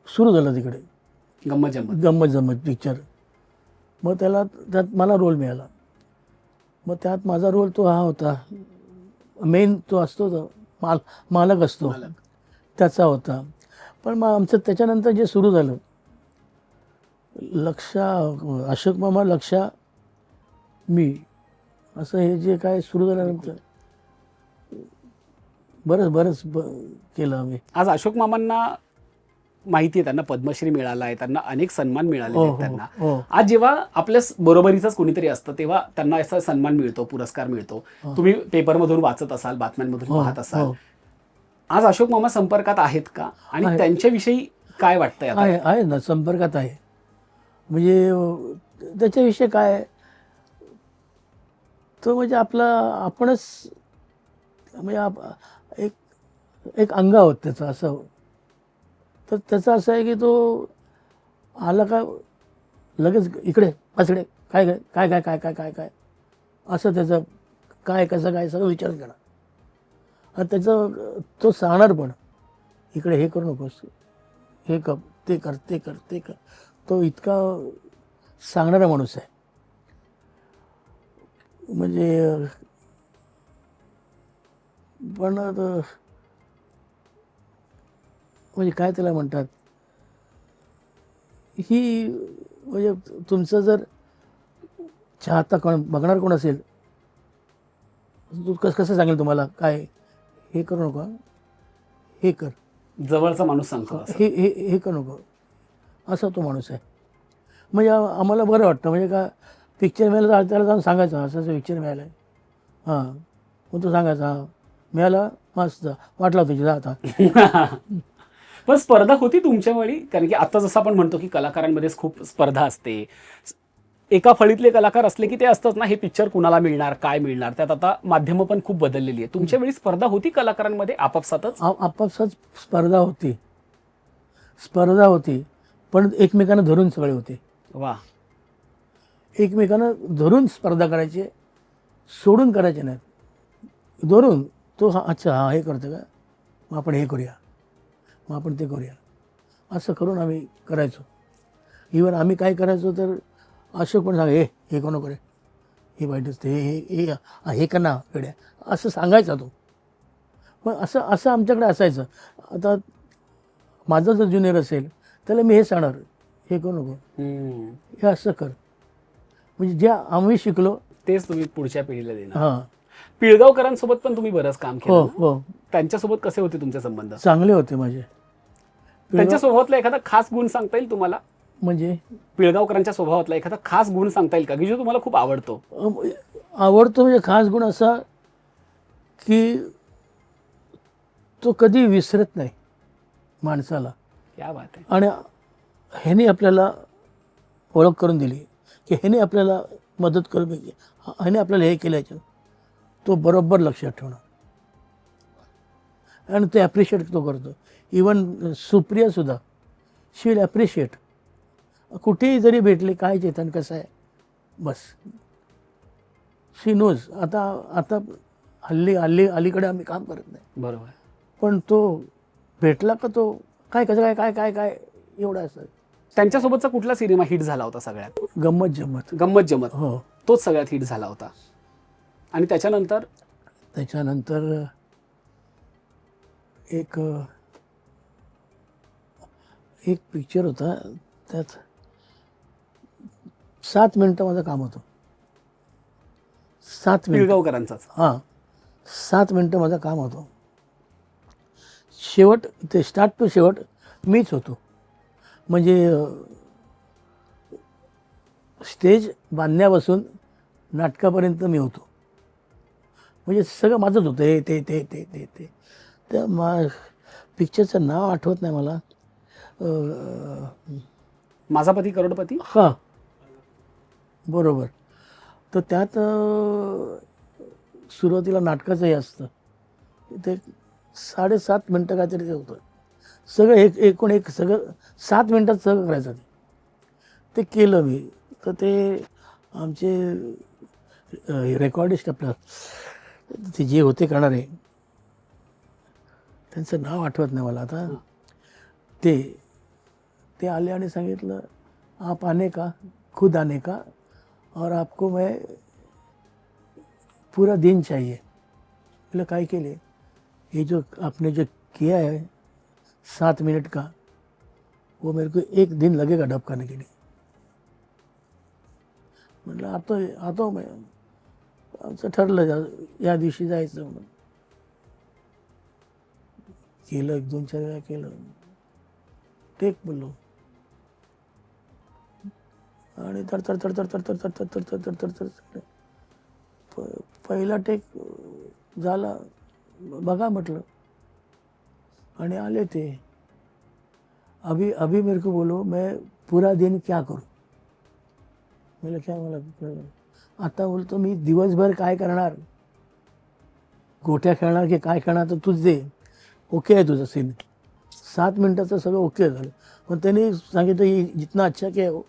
Speaker 1: सुरू झालं तिकडे
Speaker 2: गंमत जम्मत.
Speaker 1: गंमत जम्मत पिक्चर. मग त्यात मला रोल मिळाला. मग त्यात माझा रोल तो हा होता, मेन तो असतो तो मालक असतो
Speaker 2: मालक.
Speaker 1: त्याचा होता. पण मग आमचं त्याच्यानंतर जे सुरू झालं, अशोक मामा, लक्षा, मी, असं हे जे काय सुरू झाल्यानंतर बरंच केलं आम्ही.
Speaker 2: आज अशोक मामांना माहिती आहे, त्यांना पद्मश्री मिळाला आहे, त्यांना अनेक सन्मान मिळाले आहेत त्यांना.
Speaker 1: हो.
Speaker 2: आज जेव्हा आपल्या बरोबरीचाच कोणीतरी असतं तेव्हा त्यांना असा सन्मान मिळतो, पुरस्कार मिळतो. तुम्ही पेपरमधून वाचत असाल, बातम्यांमधून पाहत असाल. आज अशोक मामा संपर्कात आहेत का, आणि
Speaker 1: आहे.
Speaker 2: त्यांच्याविषयी काय वाटतंय आता?
Speaker 1: आहे ना, संपर्कात आहे. म्हणजे त्याच्याविषयी काय, तो म्हणजे आपणच म्हणजे एक अंग आहोत त्याचं असं. तर त्याचं असं आहे की तो आला का लगेच इकडे पाचडे काय काय काय काय काय काय काय काय असं त्याचं काय कसं काय सगळं विचार करा. आणि त्याचं तो सांगणार पण, इकडे हे करू नकोस, हे कर, ते कर, ते कर, ते कर. तो इतका सांगणारा माणूस आहे. म्हणजे पण म्हणजे काय त्याला म्हणतात, ही म्हणजे तुमचं जर चाहता कोण बघणार कोण असेल, तू कसं सांगेल तुम्हाला, काय हे करू नको, हे कर,
Speaker 2: जवळचा माणूस सांगतो असं.
Speaker 1: हे हे हे करू नको, असा तो माणूस आहे. म्हणजे आम्हाला बरं वाटतं. म्हणजे का पिक्चर मिळालं तर त्याला जाऊन सांगायचं, असं असं पिक्चर मिळालं आहे. हां, मग तो सांगायचा, हां मिळाला, मस्त वाटला तुझी, जा आता.
Speaker 2: पण स्पर्धा होती तुमच्या वेळी, कारण की आता जसं आपण म्हणतो की कलाकारांमध्येच खूप स्पर्धा असते. एका फळीतले कलाकार असले की ते असतात ना, हे पिक्चर कुणाला मिळणार, काय मिळणार. त्यात आता माध्यमं पण खूप बदललेली आहे. तुमच्या वेळी स्पर्धा होती कलाकारांमध्ये आपापसातच?
Speaker 1: आपापसात स्पर्धा होती, पण एकमेकांना धरून सगळे होते.
Speaker 2: वा.
Speaker 1: एकमेकांना धरून स्पर्धा करायची, सोडून करायचे नाहीत. धरून तो अच्छा हा हे करतो का, मग आपण हे करूया, मग आपण ते करूया, असं करून आम्ही करायचो. इवन आम्ही काय करायचो तर अशोक पण सांगा, हे कोण करे, हे वाईट असते, हे हे का ना वेड्या, असं सांगायचा तो. पण असं आमच्याकडे असायचं. आता माझा जर ज्युनियर असेल त्याला मी हे सांगणार, हे करू नको, हे असं कर. म्हणजे जे आम्ही शिकलो
Speaker 2: तेच तुम्ही पुढच्या पिढीला देणार.
Speaker 1: हां.
Speaker 2: पिळगावकरांसोबत पण तुम्ही बरंच काम
Speaker 1: हो
Speaker 2: केलं.
Speaker 1: हो,
Speaker 2: त्यांच्यासोबत कसे होते तुमचे संबंध?
Speaker 1: चांगले होते माझे.
Speaker 2: त्यांच्या स्वभावातला एखादा खास गुण सांगता येईल तुम्हाला?
Speaker 1: म्हणजे
Speaker 2: पिळगावकरांच्या स्वभावातला एखादा खास गुण सांगता येईल का, की जो तुम्हाला खूप आवडतो?
Speaker 1: आवडतो म्हणजे खास गुण असा की तो कधी विसरत नाही माणसाला.
Speaker 2: क्या बात आहे.
Speaker 1: आणि ह्याने आपल्याला ओळख करून दिली की ह्याने आपल्याला मदत करू पाहिजे, ह्याने आपल्याला हे केल्याचं, तो बरोबर लक्षात ठेवणार. आणि ते ॲप्रिशिएट तो करतो. इवन सुप्रियासुद्धा शी विल ॲप्रिशिएट. कुठेही जरी भेटले, काय चेतन कसं आहे, बस शी नोज. आता अलीकडे आम्ही काम करत नाही,
Speaker 2: बरोबर.
Speaker 1: पण तो भेटला का तो काय कसं काय काय काय काय एवढं असं.
Speaker 2: त्यांच्यासोबतचा कुठला सिनेमा हिट झाला होता सगळ्यात?
Speaker 1: गंमत जम्मत.
Speaker 2: गंमत जमत,
Speaker 1: हो.
Speaker 2: तोच सगळ्यात हिट झाला होता. आणि त्याच्यानंतर
Speaker 1: एक पिक्चर होता, त्यात 7 मिनटं माझं काम होतं. 7 मिनिटं.
Speaker 2: पिळगावकरांचाच.
Speaker 1: हां, 7 मिनटं माझं काम होतं. शेवट ते स्टार्ट टू शेवट मीच होतो. म्हणजे स्टेज बांधण्यापासून नाटकापर्यंत मी होतो. म्हणजे सगळं माझंच होतं. हे ते ते ते ते ते त्या पिक्चरचं नाव आठवत नाही मला.
Speaker 2: माझा पती करोडपती.
Speaker 1: हां, बरोबर. तर त्यात सुरुवातीला नाटकाचं हे असतं, ते 7.5 मिनटं काहीतरी ते होतं. सगळं एकूण सगळं 7 मिनटात सगळं करायचं ते केलं मी. तर ते आमचे रेकॉर्डिस्ट आपलं ते जे होते करणारे, त्यांचं नाव आठवत नाही मला आता. ते आले आणि सांगितलं, आप आने का, खुद आने का, और आपको मैं पूरा दिन चाहिए. मतलब काय केले, ये जो आपने जो किया है 7 मिनट का, वो मेरे को 1 दिन लगेगा डब करने के लिए. म्हटलं आतो मैं. आमचं ठरलं या दिवशी जायचं म्हणून. केलं, 1-2-4 वेळा केलं, टेक बोललो, आणि तर पहिला टेक झाला, बघा म्हटलं. आणि आले ते, अभी मेरे को बोलो मैं पूरा दिन क्या करूं. मला काय, मला आता बोलतो मी दिवसभर काय करणार, गोट्या खेळणार की काय खेळणार, तर तुझ दे, ओके आहे तुझं सीन. 7 मिनटाचं सगळं ओके झालं. पण त्यांनी सांगितलं की जितना अच्छा किया हो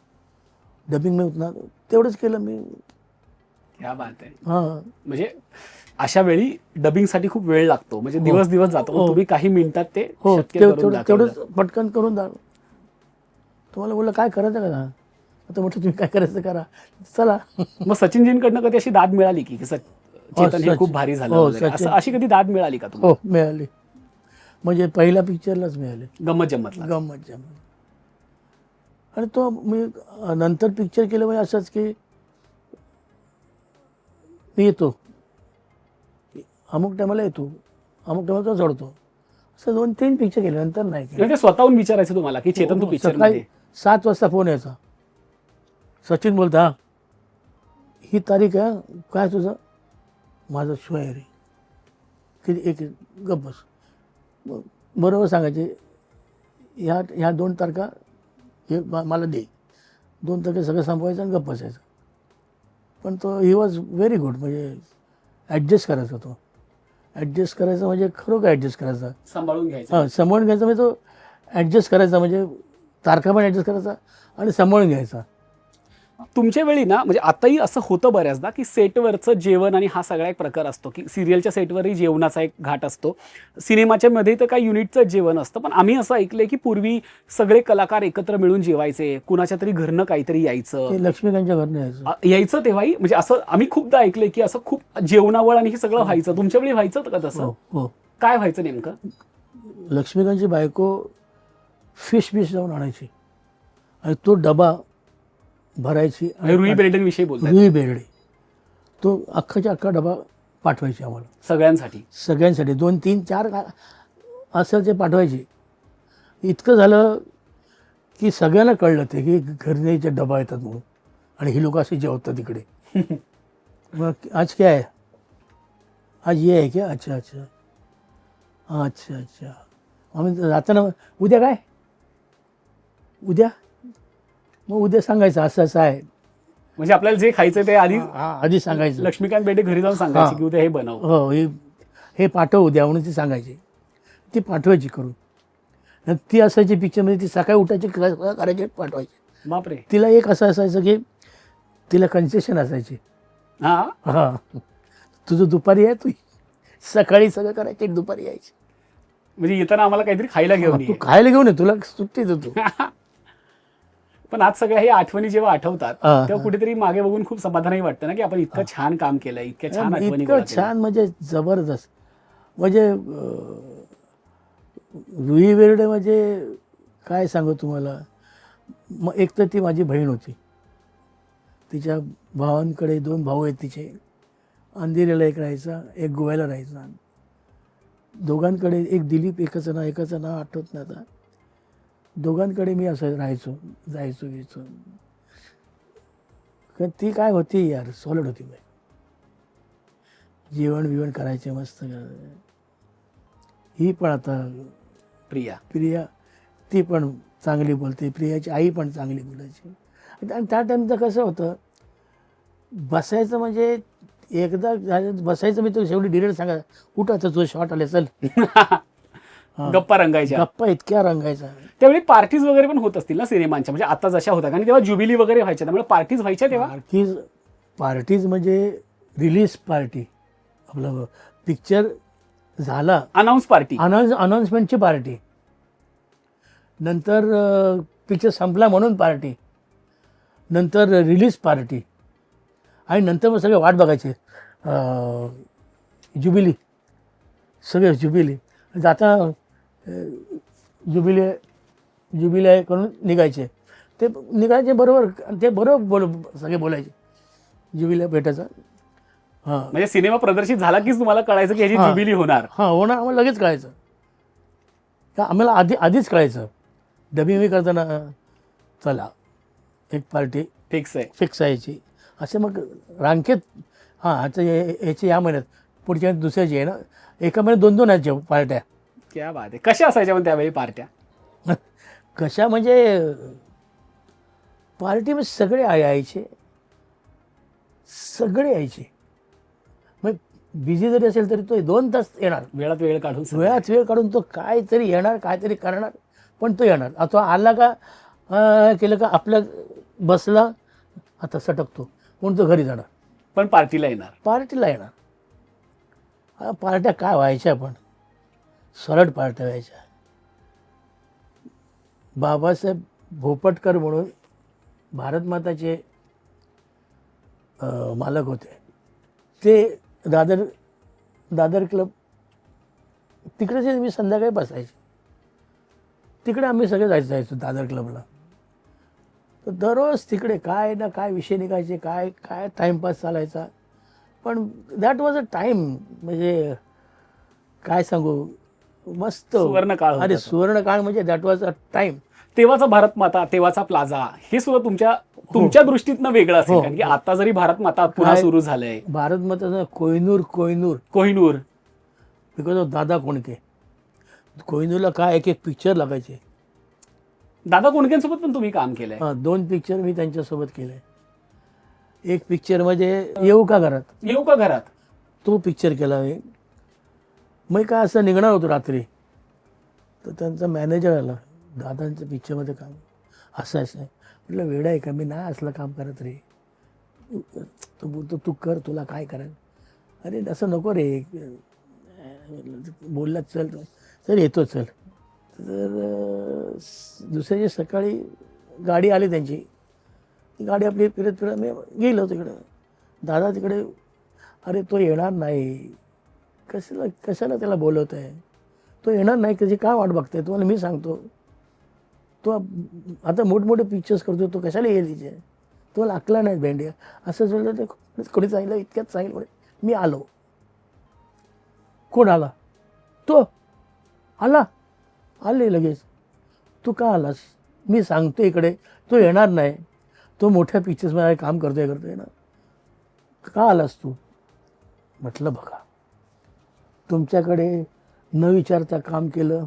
Speaker 1: डबिंग में उतना, तेवढंच केलं मी.
Speaker 2: क्या बात आहे.
Speaker 1: हां,
Speaker 2: म्हणजे अशा वेळी डबिंगसाठी खूप वेळ लागतो, म्हणजे दिवस जातो. पण तुम्ही काही मिनिटात ते
Speaker 1: हो,
Speaker 2: शक्य करून दाखवलं.
Speaker 1: तेवढंच पटकन करून द्या. तुम्हाला बोललं काय करायचं का, आता म्हटलं तुम्ही काय करायचं करा, चला.
Speaker 2: मग सचिनजींकडनं कधी अशी दाद मिळाली की चेतन हे खूप भारी झालं
Speaker 1: हो,
Speaker 2: वगैरे, असं अशी कधी दाद मिळाली का तुम्हाला?
Speaker 1: हो, मिळाली. म्हणजे पहिल्या पिक्चरलाच मिळाली,
Speaker 2: गंमत जम्मतला.
Speaker 1: गंमत जम्मत. आणि तो मी नंतर पिक्चर केलं म्हणजे असंच की मी येतो, अमुक टायमाला येतो, अमुक टायमाला तो सोडतो, असं 2-3 पिक्चर केले, नंतर नाही केलं.
Speaker 2: म्हणजे ते स्वतःहून विचारायचं तुम्हाला की चेतन तू पिक्चर
Speaker 1: सकाळी
Speaker 2: मध्ये.
Speaker 1: 7 वाजता फोन यायचा, सचिन बोलता, हा ही तारीख आहे, काय तुझं, माझं शो आहे रे, किती एक गप्प बस. बरोबर सांगायचे, ह्या 2 तारखा हे मला दे, 2 तारखे सगळं संपवायचं आणि गप्प बसायचं. पण तो ही वॉज व्हेरी गुड. म्हणजे ॲडजस्ट करायचा, तो ॲडजस्ट करायचा म्हणजे खरोखर ॲडजस्ट करायचा,
Speaker 2: सांभाळून घ्यायचं.
Speaker 1: हां, सांभाळून घ्यायचा. म्हणजे तो ॲडजस्ट करायचा, म्हणजे तारखा पण ॲडजस्ट करायचा आणि सांभाळून घ्यायचा.
Speaker 2: तुमच्या वेळी ना, म्हणजे आताही असं होतं बऱ्याचदा की सेटवरचं जेवण आणि हा सगळा एक प्रकार असतो की सिरियलच्या सेटवरही जेवणाचा एक घाट असतो, सिनेमाच्या मध्ये तर काही युनिटचं जेवण असतं. पण आम्ही असं ऐकलंय की पूर्वी सगळे कलाकार एकत्र मिळून जेवायचे, कुणाच्या तरी घरनं काहीतरी यायचं,
Speaker 1: ते लक्ष्मीकांतच्या घरनं
Speaker 2: यायचं तेव्हाही. म्हणजे असं आम्ही खूपदा ऐकलंय की असं खूप जेवणावळ आणि हे सगळं व्हायचं. तुमच्या वेळी व्हायचं का तसं?
Speaker 1: हो,
Speaker 2: काय व्हायचं नेमकं?
Speaker 1: लक्ष्मीकांतची बायको फिश जाऊन आणायची आणि तो डबा भरायची. आणि
Speaker 2: रुई बेर्डे विषयी बोलतात.
Speaker 1: रुई बेर्डे, तो अख्खाच्या अख्खा डबा पाठवायची आम्हाला सगळ्यांसाठी 2-3-4 असं ते पाठवायचे. इतकं झालं की सगळ्यांना कळलं ते की घरनेचे डबा येतात म्हणून, आणि ही लोक असे जेवतात तिकडे. मग आज काय आहे, आज ये आहे क्या, अच्छा अच्छा अच्छा अच्छा. आम्ही जाताना उद्या काय, उद्या, मग उद्या सांगायचं असं असं आहे.
Speaker 2: म्हणजे आपल्याला जे खायचं ते
Speaker 1: आधी सांगायचं.
Speaker 2: लक्ष्मीकांत बेर्डे घरी जाऊन सांगायचे की उद्या हे बनव.
Speaker 1: हो, हे पाठव उद्या म्हणून ते सांगायचे. ती पाठवायची करून. आणि ती असायची पिक्चरमध्ये, ती सकाळी उठायची करायची पाठवायची.
Speaker 2: बापरे.
Speaker 1: तिला एक असं असायचं की तिला कन्सेशन असायची.
Speaker 2: हा.
Speaker 1: हां, तुझं दुपारी आहे, तू सकाळी सगळं करायचे, दुपारी यायची.
Speaker 2: म्हणजे येताना आम्हाला काहीतरी खायला घेऊन
Speaker 1: तू
Speaker 2: ये.
Speaker 1: खायला घेऊन ये, तुला सुट्टी देतो.
Speaker 2: पण आज सगळ्या हे आठवणी जेव्हा आठवतात
Speaker 1: हा.
Speaker 2: तेव्हा कुठेतरी मागे बघून खूप समाधानही वाटतं ना, की आपण इतकं छान काम केलं, इतक्या छान आठवणी गोळा
Speaker 1: इतकं
Speaker 2: केल्या.
Speaker 1: छान, म्हणजे जबरदस्त. म्हणजे रुई वेर्डे म्हणजे काय सांगू तुम्हाला. मग एक तर ती माझी बहीण होती, तिच्या भावांकडे 2 भाऊ आहेत तिचे. अंधेरीला एक राहायचा, एक गोव्याला राहायचा. दोघांकडे, एक दिलीप, एकाचं नाव आठवत नाही आता. दोघांकडे मी असं राहायचो, जायचो यायचो. कारण ती काय होती यार, सॉलिड होती बाई. जेवण बिवण करायचे मस्त. ही पण आता प्रिया, ती पण चांगली बोलते. प्रियाची आई पण चांगली बोलायची. आणि त्या टाईमचं कसं होतं, बसायचं म्हणजे एकदा बसायचं, मी तो शेवटी डिरेक्ट सांगा, कुठं आता तुझं शॉट आले, चल. हां.
Speaker 2: गप्पा रंगायच्या.
Speaker 1: गप्पा इतक्या रंगायचा.
Speaker 2: त्यावेळी पार्टीज वगैरे पण होत असतील ना सिनेमांच्या, म्हणजे आता जशा होतात, आणि तेव्हा ज्युबिली वगैरे व्हायच्या, त्यामुळे पार्टीज व्हायच्या तेव्हा.
Speaker 1: पार्टीज म्हणजे रिलीज पार्टी, आपलं पिक्चर झाला,
Speaker 2: अनाऊन्स पार्टी,
Speaker 1: अनाउन्समेंटची पार्टी, नंतर पिक्चर संपला म्हणून पार्टी, नंतर रिलीज पार्टी, आणि नंतर मग सगळे वाट बघायचे ज्युबिली, सगळे ज्युबिली. आता ज्युबिली आहे करून निघायचे. ते निघायचे बरोबर, ते बरोबर सगळे बोलायचे ज्युबिली भेटायचा. हां,
Speaker 2: म्हणजे सिनेमा प्रदर्शित झाला की तुम्हाला कळायचं की ह्याची
Speaker 1: हां.
Speaker 2: ज्युबिली होणार.
Speaker 1: हां, होणार, आम्हाला लगेच कळायचं. आम्हाला आधीच कळायचं. डबिंग करताना चला एक पार्टी फिक्स यायची. असे मग रांकेत, हां आता याची या महिन्यात, पुढच्या दुसऱ्याची आहे ना, एका महिन्यात 2-2 यायच्या पार्ट्या.
Speaker 2: क्या बात आहे. कशा असायच्या पण त्यावेळी पार्ट्या?
Speaker 1: कशा म्हणजे पार्टीमध्ये सगळे यायचे, सगळे यायचे. मग बिझी जरी असेल तरी तो 2 तास येणार,
Speaker 2: वेळात वेळ काढून सगळं.
Speaker 1: वेळात वेळ काढून तो काहीतरी येणार, काहीतरी करणार. पण तो येणार. तो आला का केलं का आपल्या बसला, आता सटकतो म्हणून तो घरी जाणार,
Speaker 2: पण पार्टीला येणार.
Speaker 1: पार्टीला येणार. पार्ट्या काय व्हायच्या, पण सॉलिड पार्ट्या व्हायच्या. बाबासाहेब भोपटकर म्हणून भारतमाताचे मालक होते. ते दादर क्लब तिकडेच मी संध्याकाळी बसायचे. तिकडे आम्ही सगळे जायचो दादर क्लबला. तर दररोज तिकडे काय ना काय विषय निघायचे, काय काय टाईमपास चालायचा. पण दॅट वॉज अ टाईम, म्हणजे काय सांगू, मस्त
Speaker 2: सुवर्णकाळ होता
Speaker 1: अरे
Speaker 2: तो.
Speaker 1: सुवर्णकाळ म्हणजे दॅट वॉज अ टाईम.
Speaker 2: तेव्हाचा भारत माता, तेव्हाचा प्लाझा, हे सुद्धा तुमच्या दृष्टीतनं वेगळं असेल.
Speaker 1: हो.
Speaker 2: कारण की आता जरी भारत माता पुन्हा
Speaker 1: काय?
Speaker 2: सुरू झालंय,
Speaker 1: भारतमाता कोहिनूर
Speaker 2: कोहिनूर,
Speaker 1: बिकॉज ऑफ दादा कोंडके. कोहिनूरला काय एक पिक्चर लागायचे.
Speaker 2: दादा कोंडकेंसोबत पण तुम्ही काम केलंय.
Speaker 1: 2 पिक्चर मी त्यांच्यासोबत केले. एक पिक्चर म्हणजे येऊ का घरात,
Speaker 2: येऊ का घरात,
Speaker 1: तो पिक्चर केला मी. मग काय असं निघणार होतो रात्री, तर त्यांचा मॅनेजर आला, दादांच्या पिक्चरमध्ये काम असं आहे. म्हटलं वेडा आहे का, मी नाही असलं काम करत रे. तो बोलतो तू कर, तुला काय करायचं. अरे असं नको रे. बोलला चल चल येतो चल. तर दुसऱ्या सकाळी गाडी आली त्यांची. ती गाडी आपली फिरत मी गेलो तिकडं. दादा तिकडे, अरे तो येणार नाही, कशाला त्याला बोलवत आहे, तो येणार नाही, त्याची काय वाट बघताय तुम्हाला मी सांगतो. तो आता मोठमोठे पिक्चर्स करतो, तो कशाला येईल तिचे, तुम्हाला अकला नाही भेंड्या. असं झालं. ते कोणी सांगितलं, इतक्यात सांगितलं. मी आलो. कोण आला, तो आले लगेच. तू का आलास, मी सांगतो इकडे तो येणार नाही, तो मोठ्या पिक्चर्समध्ये काम करतोय ना, का आलास तू. म्हटलं बघा, तुमच्याकडे न विचारता काम केलं,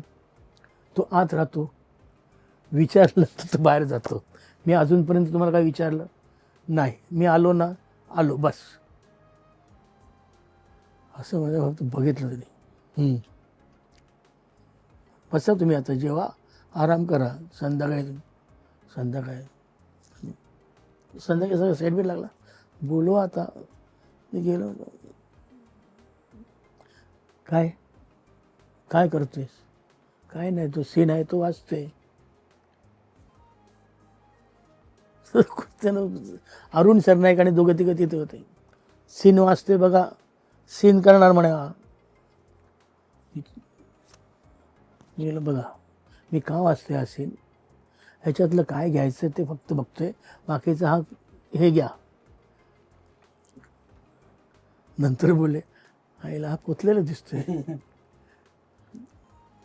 Speaker 1: तो आत राहतो, विचारलं तर तो बाहेर जातो. मी अजूनपर्यंत तुम्हाला काय विचारलं नाही, मी आलो ना, आलो बस. असं माझ्या फक्त बघितलं त्यांनी. बसा तुम्ही आता जेवा, आराम करा, संध्याकाळी सगळं सेटबीट लागला, बोलवा आता. मी गेलो, काय करतोयस? काय नाही, तो सीन आहे तो वाचतोय. त्यानं अरुण सरनाईक आणि दोघं तिघं तिथे होते. सीन वाचतोय बघा, सीन करणार म्हणे हा. मी गेलो बघा, मी का वाचतोय हा सीन, ह्याच्यातलं काय घ्यायचं ते फक्त बघतोय, बाकीचं हा हे घ्या. नंतर बोलले आईला हा पोचलेला दिसतोय.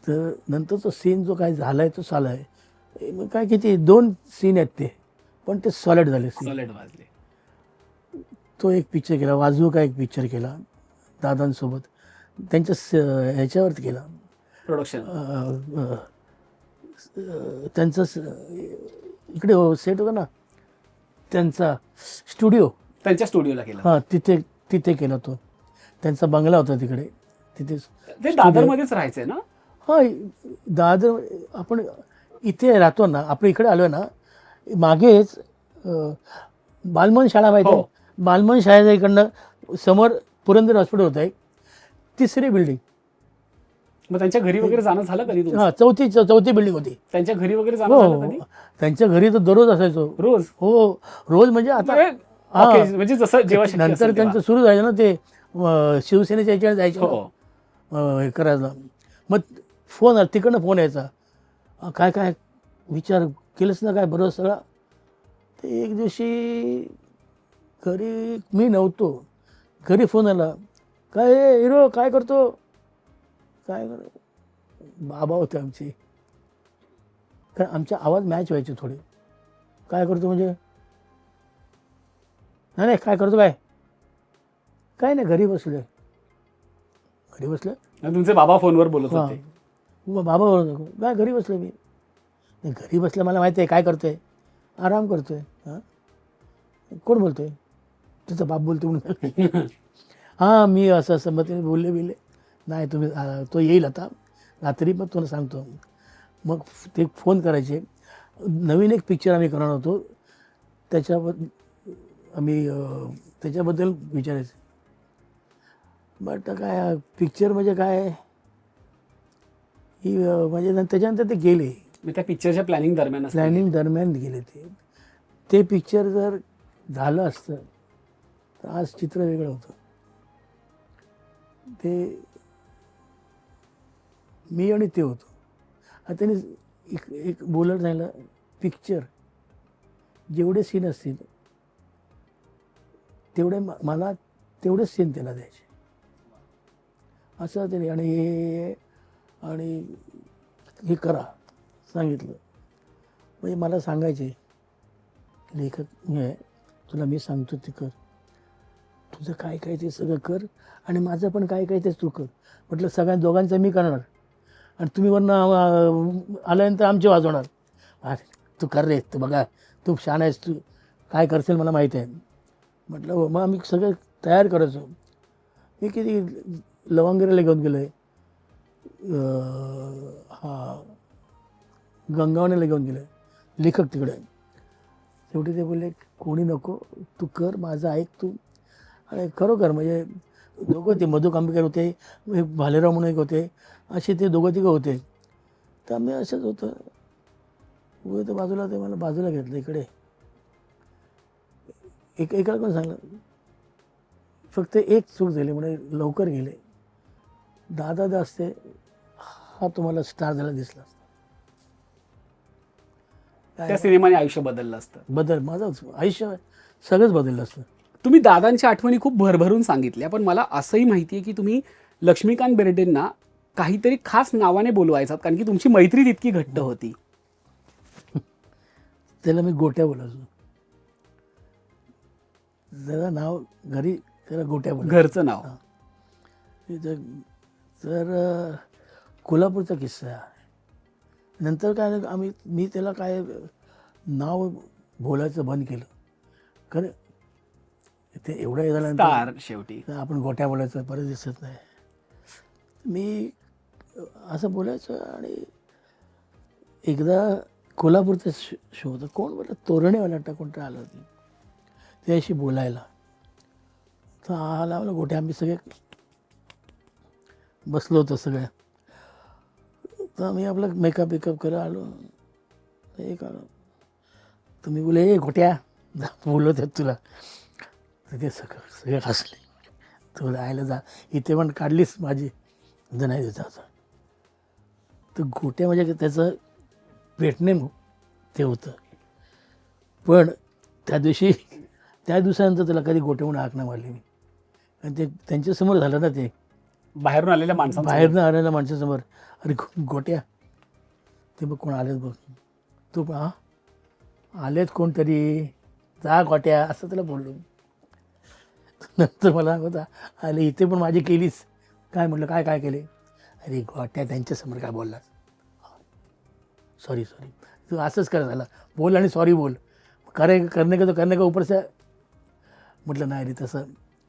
Speaker 1: तर नंतरचा सीन जो काय झालाय तो चालू आहे. मग काय किती 2 सीन आहेत ते, पण ते सॉलिड झाले सीन.
Speaker 2: सॉलिड वाजले.
Speaker 1: तो एक पिक्चर केला, वाजवू का एक पिक्चर केला दादांसोबत, त्यांच्या ह्याच्यावरती केला.
Speaker 2: प्रोडक्शन
Speaker 1: त्यांचं इकडे सेट होता ना त्यांचा स्टुडिओ,
Speaker 2: त्यांच्या स्टुडिओला केलं.
Speaker 1: हां तिथे केला तो. त्यांचा बंगला होता तिकडे, तिथेच.
Speaker 2: ते दादरमध्येच राहायचंय ना?
Speaker 1: हां, दादर आपण इथे राहतो ना, आपण इकडे आलो ना, मागेच बालमन शाळा माहिती आहे?
Speaker 2: हो.
Speaker 1: बालमन शाळेच्या इकडनं समोर पुरंदर हॉस्पिटल होतं एक, 3री बिल्डिंग.
Speaker 2: मग त्यांच्या घरी वगैरे जाणं झालं कधी तुमचं?
Speaker 1: हां, चौथी बिल्डिंग होती.
Speaker 2: त्यांच्या घरी वगैरे जाणं
Speaker 1: हो
Speaker 2: झालं कधी?
Speaker 1: त्यांच्या घरी तर दररोज असायचो.
Speaker 2: रोज?
Speaker 1: हो, रोज म्हणजे आता
Speaker 2: Okay, म्हणजे जसं जेव्हा शक्य
Speaker 1: नंतर
Speaker 2: असेल
Speaker 1: त्यांचं सुरू झालं ना ते शिवसेनेच्या याच्यावर जायचे
Speaker 2: तेव्हा. हो.
Speaker 1: हे करायला. मग फोन तिकडनं फोन यायचा, काय विचार केलंच ना काय बरोबर सगळा. ते एक दिवशी घरी मी नव्हतो, घरी फोन आला, काय हिरो काय करतो, काय कर. बाबा होते आमचे, कारण आमचे आवाज मॅच व्हायचे थोडे. काय करतो म्हणजे, नाही काय करतो, काय नाही घरी बसले.
Speaker 2: आणि तुमचे बाबा फोनवर बोलत
Speaker 1: हां,
Speaker 2: होते.
Speaker 1: मग बाबा बोलत नको काय, घरी बसले मी. नाही, घरी बसलं मला माहिती आहे काय करतोय, आराम करतोय. हां, कोण बोलतोय? तुझा बाप बोलतो म्हणून. हां, मी असं मग ते बोलले नाही तुम्ही तो येईल आता रात्री, मग तुला सांगतो. मग ते फोन करायचे. नवीन एक पिक्चर आम्ही करणार होतो, त्याच्याबद्दल विचारायचं. बट काय पिक्चर म्हणजे काय ही म्हणजे त्याच्यानंतर ते गेले,
Speaker 2: मी त्या पिक्चरच्या प्लॅनिंग दरम्यान
Speaker 1: गेले. ते पिक्चर जर झालं असतं तर आज चित्र वेगळं होतं. ते मी आणि ते होतो. आता त्यांनी एक बोलत राहिलं, पिक्चर जेवढे सीन असतील तेवढे मला तेवढेच सीन त्याला द्यायचे असं तरी. आणि हे करा सांगितलं म्हणजे मला सांगायचे, लेखक मी आहे, तुला मी सांगतो ते कर, तुझं काय ते सगळं कर, आणि माझं पण काय तेच तू कर. म्हटलं सगळ्या दोघांचं मी करणार, आणि तुम्ही वरनं आल्यानंतर आमचे वाजवणार. अरे तू कर रे, तू बघा तू छान आहेस, तू काय करशील मला माहीत आहे. म्हटलं हो. मग आम्ही सगळं तयार करायचो. मी किती लवंगेला घेऊन गेलो आहे, गंगावण्याला घेऊन गेलो आहे, लेखक तिकडे. शेवटी ते बोलले कोणी नको, तू कर, माझं ऐक तू. आणि खरोखर म्हणजे दोघं ते मधु कांबेकर होते, भालेराव म्हणून एक होते, असे ते दोघं तिघं होते. तर आम्ही असंच होतं. उभं तर बाजूला, ते मला बाजूला घेतलं इकडे. एकाला कोण सांगलं, फक्त एक चूक झाली म्हणजे लवकर गेले. दादा असते हा तुम्हाला स्टार झाला दिसला असता.
Speaker 2: त्या सिनेमाने आयुष्य बदललं असतं.
Speaker 1: माझं आयुष्य सगळंच बदललं असतं.
Speaker 2: तुम्ही दादांच्या आठवणी खूप भरभरून सांगितल्या, पण मला असंही माहिती आहे की तुम्ही लक्ष्मीकांत बेर्डेंना काहीतरी खास नावाने बोलवायचात, कारण की तुमची मैत्री तितकी घट्ट होती.
Speaker 1: त्याला मी गोट्या बोलायचो. जरा नाव घरी त्याला गोट्या बोलायचं,
Speaker 2: घरचं नाव.
Speaker 1: तर कोल्हापूरचा किस्सा आहे. नंतर काय मी त्याला काय नाव बोलायचं बंद केलं, कारण ते एवढं हे झाल्यानंतर
Speaker 2: शेवटी
Speaker 1: आपण गोट्या बोलायचं परत दिसत नाही. मी असं बोलायचं आणि एकदा कोल्हापूरचा शो होता, कोण बरं तोरणेवाला वाटतं कोणतं आलं होतं त्याशी बोलायला. तर आला मला गोठे, आम्ही सगळे बसलो होतो सगळ्या. तर आम्ही आपलं मेकअप वेकअप करत आलो, एक आलो तर मी बोले ए गोट्या बोलत आहेत तुला. तर ते सगळे हसले. तर राहायला जा इथे पण काढलीस माझी, म्हणजे नाही देत असं. तर गोट्या म्हणजे त्याचं भेटणे ते होतं. पण त्या दिवसानंतर त्याला कधी गोटे म्हणून हाक नाही मारली मी. आणि ते त्यांच्यासमोर झालं ना, ते
Speaker 2: बाहेरून आलेल्या माणसांना
Speaker 1: बाहेरनं आलेल्या माणसासमोर, अरे गोट्या ते बघ कोण आलेत बघ, तू पण हा आलेत कोणतरी, जा गोट्या असं त्याला बोललो. नंतर मला होता आले इथे पण माझी केलीस काय, म्हटलं काय काय केले, अरे गोट्या त्यांच्यासमोर काय बोललास, सॉरी तू असंच कर झाला, बोल आणि सॉरी बोल, करणे का ऊपर से, म्हटलं नाही रे तसं.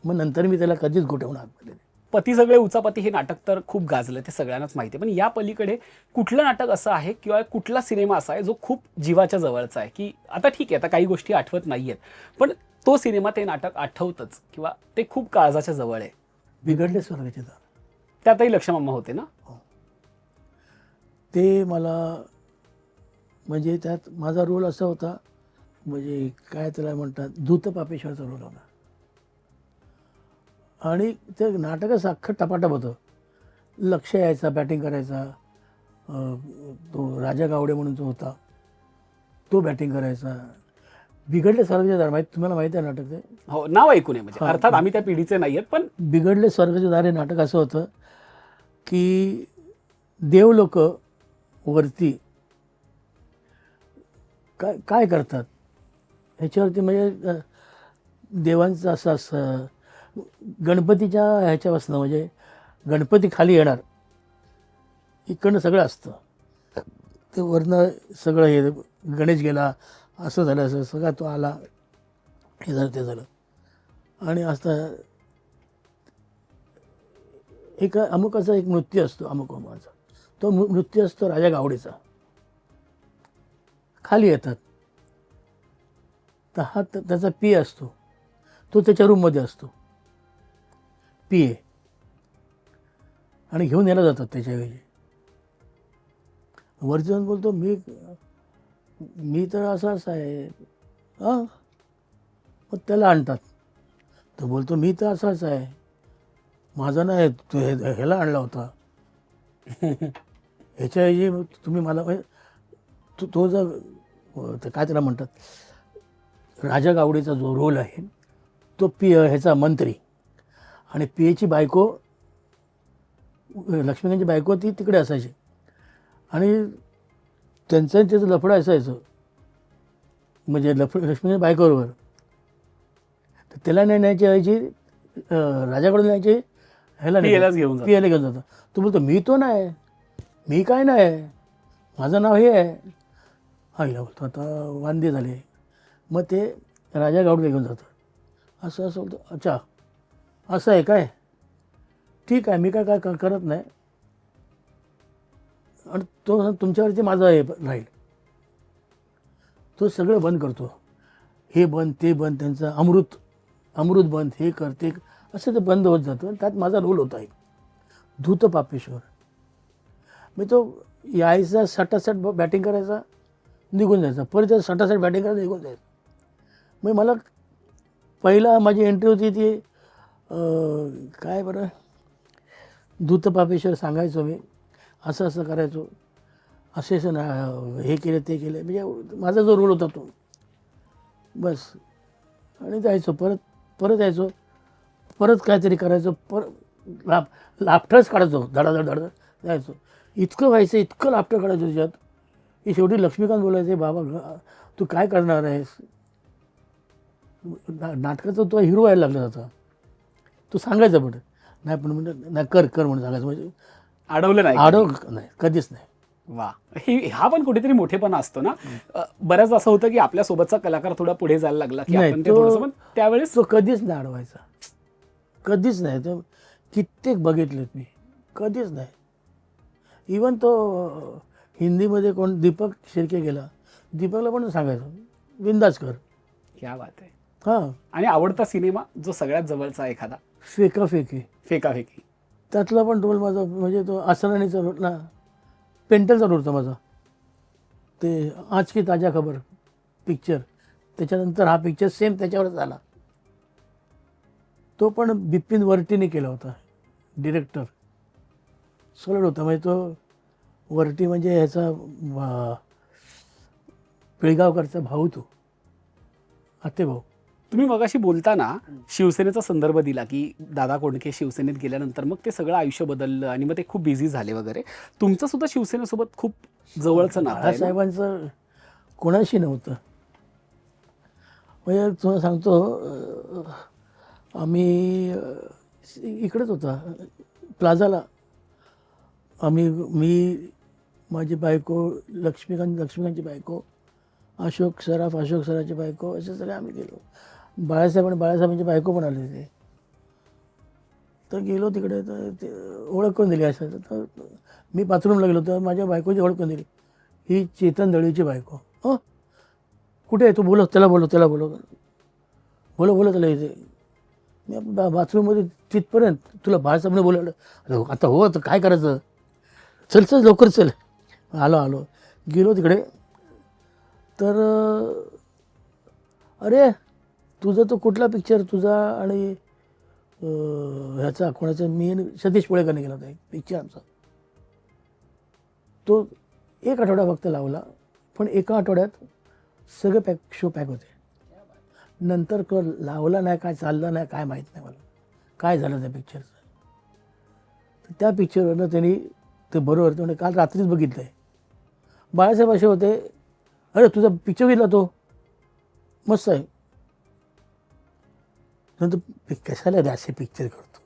Speaker 1: मग नंतर मी त्याला कधीच गोठवून हाक मारले.
Speaker 2: पती सगळे उचापती हे नाटक तर खूप गाजलं, ते सगळ्यांनाच माहिती आहे. पण या पलीकडे कुठलं नाटक असं आहे किंवा कुठला सिनेमा असा आहे जो खूप जीवाच्या जवळचा आहे, की आता ठीक आहे आता काही गोष्टी आठवत नाही आहेत, पण तो सिनेमा ते नाटक आठवतंच किंवा ते खूप काळजाच्या जवळ आहे?
Speaker 1: बिघडले स्वर्गाचे दार,
Speaker 2: त्यातही लक्ष्मम्मा होते ना?
Speaker 1: ते मला म्हणजे त्यात माझा रोल असा होता, म्हणजे काय त्याला म्हणतात दूत पापेश्वरचा रोल होता. आणि ते नाटकच अख्खं टपाटप होतं. लक्ष यायचा, बॅटिंग करायचा, तो राजा गावडे म्हणून जो होता तो बॅटिंग करायचा. बिघडले स्वर्गाचे दार तुम्हाला माहिती आहे नाटक ते?
Speaker 2: हो, नाव ऐकून आहे, म्हणजे अर्थात आम्ही त्या पिढीचे नाही आहेत, पण
Speaker 1: बिघडले स्वर्गाचे दार हे नाटक असं होतं की देव लोक वरती काय करतात ह्याच्यावरती, म्हणजे देवांचं असं गणपतीच्या ह्याच्यापासून, म्हणजे गणपती खाली येणार इकडनं सगळं असतं, ते वरनं सगळं हे गणेश गेला असं झालं, असं सगळं तो आला, हे झालं ते झालं. आणि असं एक अमुकाचा एक नृत्य असतो, अमुकाचा तो नृत्य असतो राजा गावडेचा, खाली येतात. तर हा त्याचा पी असतो, तो त्याच्या रूममध्ये असतो पी ए, आणि घेऊन यायला जातात त्याच्याऐवजी. वरती जाऊन बोलतो मी तर असं आहे हां, मग त्याला आणतात. तर बोलतो मी तर असाच आहे, माझा नाही, तो ह्याला आणला होता ह्याच्याऐवजी तुम्ही मला तो जर काय त्याला म्हणतात, राजा गावडेचा जो रोल आहे तो ह्याचा मंत्री, आणि पीएची बायको लक्ष्मीकांतची बायको ती तिकडे असायची, आणि त्याचं लफडं असायचं, म्हणजे लक्ष्मीकांतच्या बायकोबरोबर. तर त्याला नाही न्यायची ऐवजी राजाकडून न्यायची ह्याला पियाला घेऊन जातो. तो बोलतो मी तो नाही, मी काय नाही, माझं नाव हे आहे. आईला बोलतो आता वांदे झाले. मग ते राजा गावडे घेऊन जातात. असं बोलतो, अच्छा असं आहे काय, ठीक आहे, मी काय करत नाही, आणि तो तुमच्यावरती माझं हे राहील. तो सगळं बंद करतो, हे बंद ते बंद, त्यांचं अमृत बंद, हे कर ते असं ते बंद होत जातं. त्यात माझा रोल होता एक धूत पापेश्वर. मी तो यायचा, सटासट बॅटिंग करायचा, निघून जायचा, परत सटासट बॅटिंग करायचं, निघून जायचं. मग मला पहिला माझी एंट्री होती ती काय बरं, धूत पापेश्वर सांगायचो मी, असं असं करायचो, असे असं ना हे केलं ते केलं, म्हणजे माझा जो रोल होता तो बस. आणि जायचो, परत यायचो, परत काहीतरी करायचो, लाफ्टर्स काढायचो, धडाधड जायचो. इतकं व्हायचं, इतकं लाफ्टर काढायचो त्याच्यात की शेवटी लक्ष्मीकांत बोलायचे, बाबा तू काय करणार आहेस, नाटकाचा तो हिरो व्हायला लागला होता. तू सांगायचं पण नाही, पण म्हणजे नाही कर म्हणून सांगायचं, म्हणजे
Speaker 2: अडवलं
Speaker 1: नाही कधीच नाही.
Speaker 2: वा, हा पण कुठेतरी मोठेपणा असतो ना. बऱ्याच असं होतं की आपल्या सोबतचा कलाकार थोडा पुढे जायला लागला की आपण ते थोडंसं, पण त्यावेळेस
Speaker 1: तो कधीच नाही अडवायचा, कधीच नाही. तो कित्येक बघितलेत मी, कधीच नाही. इवन तो हिंदीमध्ये कोण दीपक शिर्के गेला, दीपकला पण सांगायचं बिंदास कर.
Speaker 2: क्या बात आहे.
Speaker 1: हां,
Speaker 2: आणि आवडता सिनेमा जो सगळ्यात जवळचा एखादा?
Speaker 1: फेकाफेकी.
Speaker 2: फेकाफेकी.
Speaker 1: त्यातला पण रोल माझा म्हणजे तो असराणीचा रोल ना, पेंटलचा रोल होता माझा. ते आज की ताजा खबर पिक्चर, त्याच्यानंतर हा पिक्चर सेम त्याच्यावरच झाला. तो पण बिपिन वर्टीने केला होता डिरेक्टर. सॉलिड होता. म्हणजे तो वर्टी म्हणजे ह्याचा पिळगावकरचा भाऊ, तो आते भाऊ.
Speaker 2: तुम्ही मगाशी बोलताना शिवसेनेचा संदर्भ दिला की दादा कोंडके शिवसेनेत गेल्यानंतर मग ते सगळं आयुष्य बदललं आणि मग ते खूप बिझी झाले वगैरे. तुमचं सुद्धा शिवसेनेसोबत खूप जवळचं नातं आहे ना?
Speaker 1: बाळासाहेबांचं कोणाशी नव्हतं. म्हणजे तुला सांगतो, आम्ही इकडेच होता प्लाझाला. मी, माझी बायको, लक्ष्मीकांतची बायको, अशोक सराची बायको, असे सगळे आम्ही गेलो. बाळासाहेबांची बायको पण आले होते. तर गेलो तिकडे, तर ते ओळख करून दिली. असं तर मी बाथरूमला गेलो तर माझ्या बायकोची ओळख करून दिली, ही चेतन दळवीची बायको. हं, कुठे आहे तू? त्याला बोलो त्याला येते. मी बाथरूममध्ये तिथपर्यंत तुला बाळासाहेबने बोलवलं. अरे आता हो, तर काय करायचं, चल लवकर चल. आलो गेलो तिकडे. तर अरे तुझा तो कुठला पिक्चर तुझा आणि ह्याचा कोणाचा, मी सतीश पोळेकरने केला होता एक पिक्चर आमचा. तो 1 आठवडा फक्त लावला, पण एका आठवड्यात सगळे शो पॅक होते. नंतर लावला नाही, काय चाललं नाही, काय माहीत नाही मला काय झालं त्या पिक्चरचं. त्या पिक्चरवरनं त्यांनी ते बरोबर म्हणजे काल रात्रीच बघितलं आहे. बाळासाहेब असे होते, अरे तुझा पिक्चर बघितला तो मस्त आहे. नंतर कशाला रे असे पिक्चर करतो,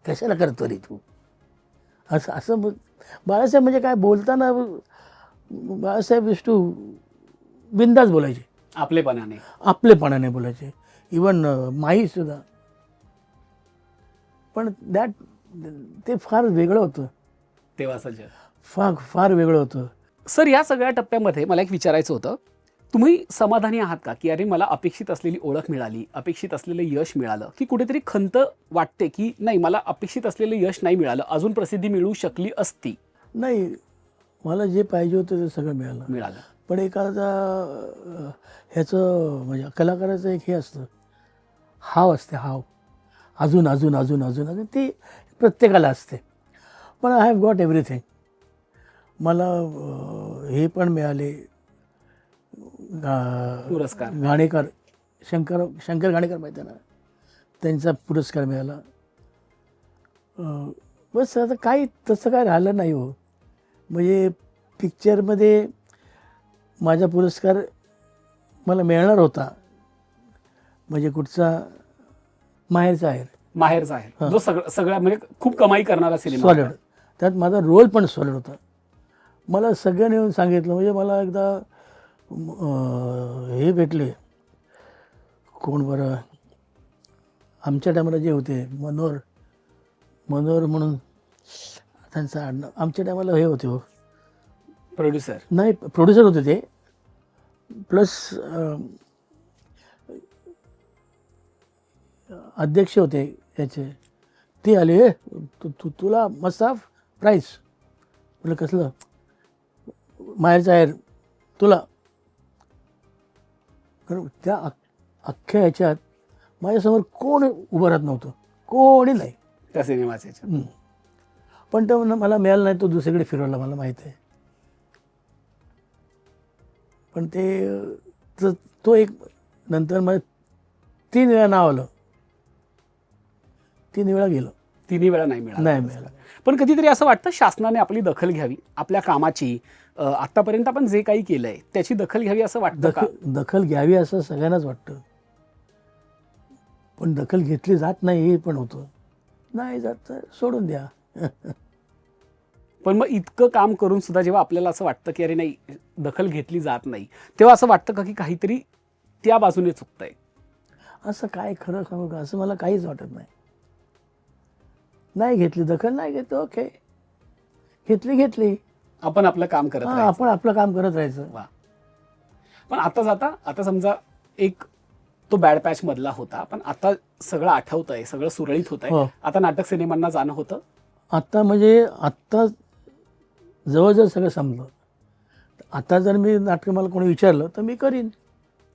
Speaker 1: कशाला करतो रे तू असं बाळासाहेब म्हणजे काय बोलताना, बाळासाहेब विष्णू बिंदास बोलायचे, आपलेपणाने बोलायचे. इवन माहीसुद्धा. पण ते फार वेगळं होतं
Speaker 2: तेव्हाचं जग.
Speaker 1: फार वेगळं होतं.
Speaker 2: सर, या सगळ्या टप्प्यामध्ये मला एक विचारायचं होतं, तुम्ही समाधानी आहात का की अरे मला अपेक्षित असलेली ओळख मिळाली, अपेक्षित असलेलं यश मिळालं, की कुठेतरी खंत वाटते की नाही मला अपेक्षित असलेलं यश नाही मिळालं, अजून प्रसिद्धी मिळू शकली असती?
Speaker 1: नाही, मला जे पाहिजे होतं ते सगळं मिळालं. पण एखादा ह्याचं म्हणजे कलाकाराचं एक हे असतं, हाव असते, हाव अजून ती प्रत्येकाला असते. पण आय हॅव गॉट एव्हरीथिंग. मला हे पण मिळाले,
Speaker 2: पुरस्कार.
Speaker 1: घाणेकर, शंकर घाणेकर माहिती आहे ना, त्यांचा पुरस्कार मिळाला. बस आता काही तसं काय राहिलं नाही हो. म्हणजे पिक्चरमध्ये माझा पुरस्कार मला मिळणार होता, म्हणजे कुठचा, माहेरचा आहे,
Speaker 2: जो सगळ्या म्हणजे खूप कमाई करणारा सिनेमा.
Speaker 1: सॉलिड. त्यात माझा रोल पण सॉलिड होता. मला सगळ्यांनी येऊन सांगितलं. म्हणजे मला एकदा हे भेटले, कोण बरं, आमच्या टायमाला जे होते मनोहर म्हणून त्यांचं आडनाव, आमच्या टायमाला हे होते हो, प्रोड्युसर होते ते, प्लस अध्यक्ष होते याचे. ते आले, तुला मस्त प्राईज. म्हटलं कसलं? माहेरचा आहे तुला. कारण त्या अख्ख्या ह्याच्यात माझ्यासमोर कोण उभं राहत नव्हतं, कोणी नाही
Speaker 2: त्या सिनेमाच्या.
Speaker 1: पण तो मला मिळाला नाही, तो दुसरीकडे फिरवला, मला माहीत आहे. पण तो एक नंतर मला 3 वेळा नाव आलं, 3 वेळा गेलो,
Speaker 2: 3 वेळा नाही मिळालं. पण कधीतरी असं वाटतं शासनाने आपली दखल घ्यावी, आपल्या कामाची, आतापर्यंत आपण जे काही केलंय त्याची दखल घ्यावी असं वाटतं का?
Speaker 1: दखल घ्यावी असं सगळ्यांनाच वाटतं, पण दखल घेतली जात नाही हे पण होतं. नाही जात तर सोडून द्या.
Speaker 2: पण मग इतकं काम करून सुद्धा जेव्हा आपल्याला असं वाटतं की अरे नाही दखल घेतली जात नाही, तेव्हा असं वाटतं का की काहीतरी त्या बाजूने चुकतंय?
Speaker 1: असं काय खरं सांगू का, असं मला काहीच वाटत नाही. नाही घेतली दखल, नाही घेतली, ओके, घेतली
Speaker 2: आपण आपलं काम करत
Speaker 1: हा,
Speaker 2: राहायचं.
Speaker 1: आपण आपलं काम करत राहायचं.
Speaker 2: वा. पण आता समजा एक तो बॅड पॅच मधला होता, पण आता सगळं आठवतंय, सगळं सुरळीत होत आहे.
Speaker 1: हो.
Speaker 2: आता नाटक सिनेमांना जाणं होतं.
Speaker 1: आता म्हणजे आत्ता जवळजवळ सगळं संपलं. आता जर मी नाटक मला कोणी विचारलं तर मी करीन.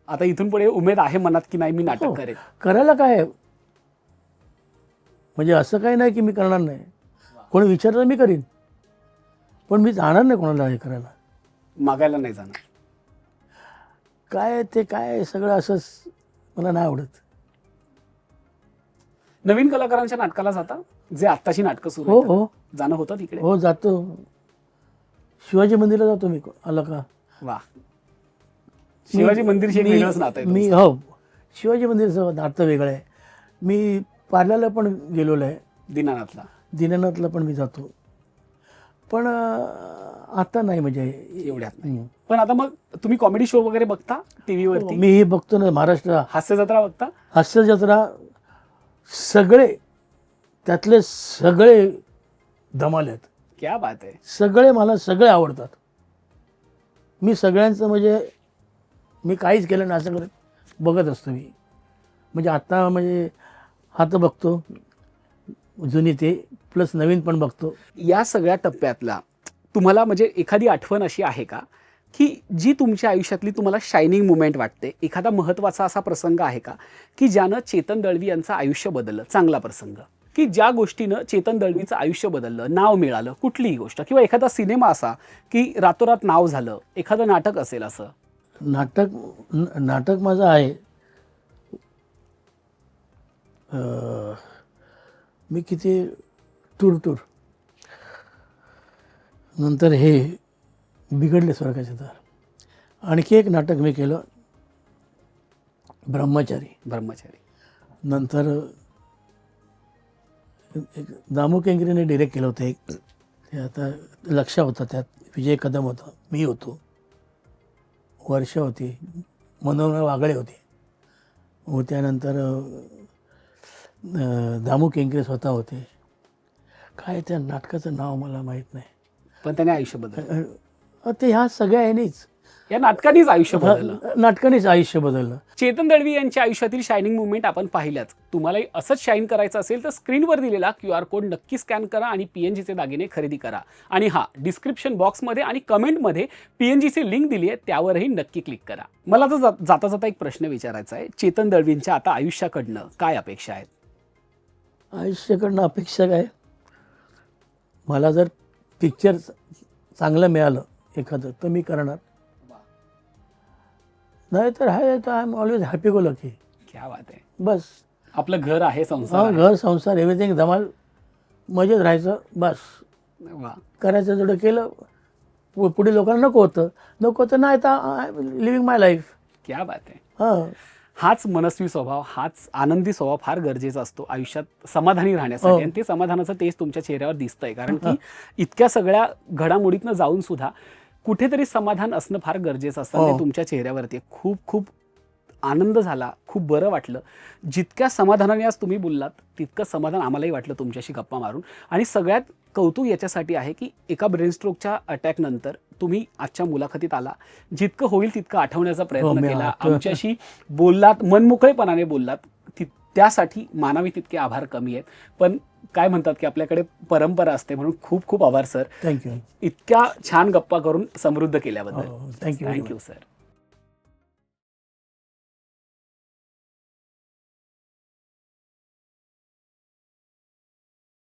Speaker 2: आता इथून पुढे उमेद आहे मनात की नाही मी
Speaker 1: हो.
Speaker 2: नाटक करेन.
Speaker 1: करायला काय आहे? म्हणजे असं काही नाही की मी करणार नाही. कोणी विचारलं मी करीन, पण मी जाणार नाही कोणाला हे करायला.
Speaker 2: मागायला नाही जाणार.
Speaker 1: काय ते काय सगळं असंच मला नाही आवडत.
Speaker 2: नवीन कलाकारांच्या नाटकाला जाता, जे आत्ताची नाटकं सुरू
Speaker 1: हो
Speaker 2: आहेत,
Speaker 1: हो
Speaker 2: जाणं होतं तिकडे.
Speaker 1: हो, जातो. शिवाजी मंदिरला जातो मी. आलं का?
Speaker 2: वा. शिवाजी मंदिरशी एक
Speaker 1: मी-
Speaker 2: वेगळंच नातं आहे
Speaker 1: मी
Speaker 2: तुमचं.
Speaker 1: हो, शिवाजी मंदिरचं नातं वेगळं आहे. मी पार्ल्याला पण गेलेलो आहे.
Speaker 2: दीनानाथला.
Speaker 1: दीनानाथला पण मी जातो. पण आता नाही म्हणजे
Speaker 2: एवढ्यात नाही. पण आता मग तुम्ही कॉमेडी शो वगैरे बघता टीव्हीवरती?
Speaker 1: मी हे बघतो ना, महाराष्ट्र
Speaker 2: हास्य जत्रा बघता?
Speaker 1: हास्य जत्रा. सगळे त्यातले सगळे धमाल आहेत.
Speaker 2: क्या बात आहे.
Speaker 1: सगळे मला सगळे आवडतात. मी सगळ्यांचं म्हणजे मी काहीच केलं नाही असं करत बघत असतो मी. म्हणजे आता म्हणजे हा तर बघतो जुनी ते प्लस नवीन पण बघतो.
Speaker 2: या सगळ्या टप्प्यातला तुम्हाला म्हणजे एखादी आठवण अशी आहे का की जी तुमच्या आयुष्यातली तुम्हाला शायनिंग मुमेंट वाटते? एखादा महत्त्वाचा असा प्रसंग आहे का की ज्यानं चेतन दळवी यांचं आयुष्य बदललं? चांगला प्रसंग की ज्या गोष्टीनं चेतन दळवीचं आयुष्य बदललं, नाव मिळालं, कुठलीही गोष्ट, किंवा एखादा सिनेमा असा की रातोरात नाव झालं, एखादं नाटक असेल असं?
Speaker 1: नाटक माझं आहे. मी किती टूर नंतर हे बिघडले स्वर्गाचे दार. आणखी एक नाटक मी केलं, ब्रह्मचारी. नंतर एक दामू केंकरेने डिरेक्ट केलं होतं एक, ते आता लक्ष होता त्यात. विजय कदम होता, मी होतो, वर्षा होती, मनोहर वागळे होते. व त्यानंतर दामू केंकरे स्वतः होते. काय त्या नाटकाचं नाव मला माहीत नाही.
Speaker 2: पण त्याने आयुष्य बदललं.
Speaker 1: ते ह्या सगळ्या ह्यानीच,
Speaker 2: या नाटकानेच आयुष्य बदललं.
Speaker 1: नाटकानेच आयुष्य बदललं.
Speaker 2: चेतन दळवी यांच्या आयुष्यातील शायनिंग मुवमेंट आपण पाहिल्याच. तुम्हालाही असंच शाईन करायचं असेल तर स्क्रीनवर दिलेला QR कोड नक्की स्कॅन करा आणि PNGचे दागिने खरेदी करा. आणि हा, डिस्क्रिप्शन बॉक्समध्ये आणि कमेंटमध्ये PNGची लिंक दिली आहे, त्यावरही नक्की क्लिक करा. मला तर जाता जाता एक प्रश्न विचारायचा आहे. चेतन दळवींच्या आता आयुष्याकडनं काय अपेक्षा आहेत?
Speaker 1: आयुष्याकडनं अपेक्षा काय, मला जर पिक्चर चांगलं मिळालं एखादं तर मी करणार. नाही तर आहे तर I am always happy go lucky.
Speaker 2: क्या बात आहे.
Speaker 1: बस.
Speaker 2: आपलं घर आहे, संसार
Speaker 1: हा,
Speaker 2: आहे.
Speaker 1: घर संसार एव्हरीथिंग धमाल, मजेत राहायचं बस.
Speaker 2: वा.
Speaker 1: करायचं जेवढं केलं. पुढे लोकांना नको होतं नाही तर आय लिव्हिंग माय लाईफ.
Speaker 2: क्या बात आहे.
Speaker 1: हां,
Speaker 2: हाच मनस्वी स्वभाव, हाच आनंदी स्वभाव फार गरजेचा असतो आयुष्यात समाधानी राहण्यासाठी.
Speaker 1: हो.
Speaker 2: आणि ते समाधानाचं तेच तुमच्या चेहऱ्यावर दिसतंय. कारण की इतक्या सगळ्या घडामोडीतनं जाऊन सुद्धा कुठेतरी समाधान असणं फार गरजेचं असतं.
Speaker 1: हो.
Speaker 2: ते तुमच्या चेहऱ्यावरती खूप खूप आनंद झाला, खूप बरं वाटलं. जितक्या समाधानाने आज तुम्ही बोललात तितकं समाधान आम्हालाही वाटलं तुमच्याशी गप्पा मारून. आणि सगळ्यात कौतुक याच्यासाठी आहे की एका ब्रेनस्ट्रोकच्या अटॅकनंतर तुम्ही आजच्या मुलाखतीत आला, जितकं होईल तितकं आठवण्याचा प्रयत्न
Speaker 1: मी
Speaker 2: केला,
Speaker 1: आठवण-
Speaker 2: आमच्याशी बोललात, मनमोकळेपणाने बोललात. त्यासाठी मानावी तितके आभार कमी आहेत. पण काय म्हणतात की आपल्याकडे परंपरा असते, म्हणून खूप खूप आभार सर,
Speaker 1: थँक्यू.
Speaker 2: इतक्या छान गप्पा करून समृद्ध केल्याबद्दल.
Speaker 1: थँक्यू.
Speaker 2: Thank you sir.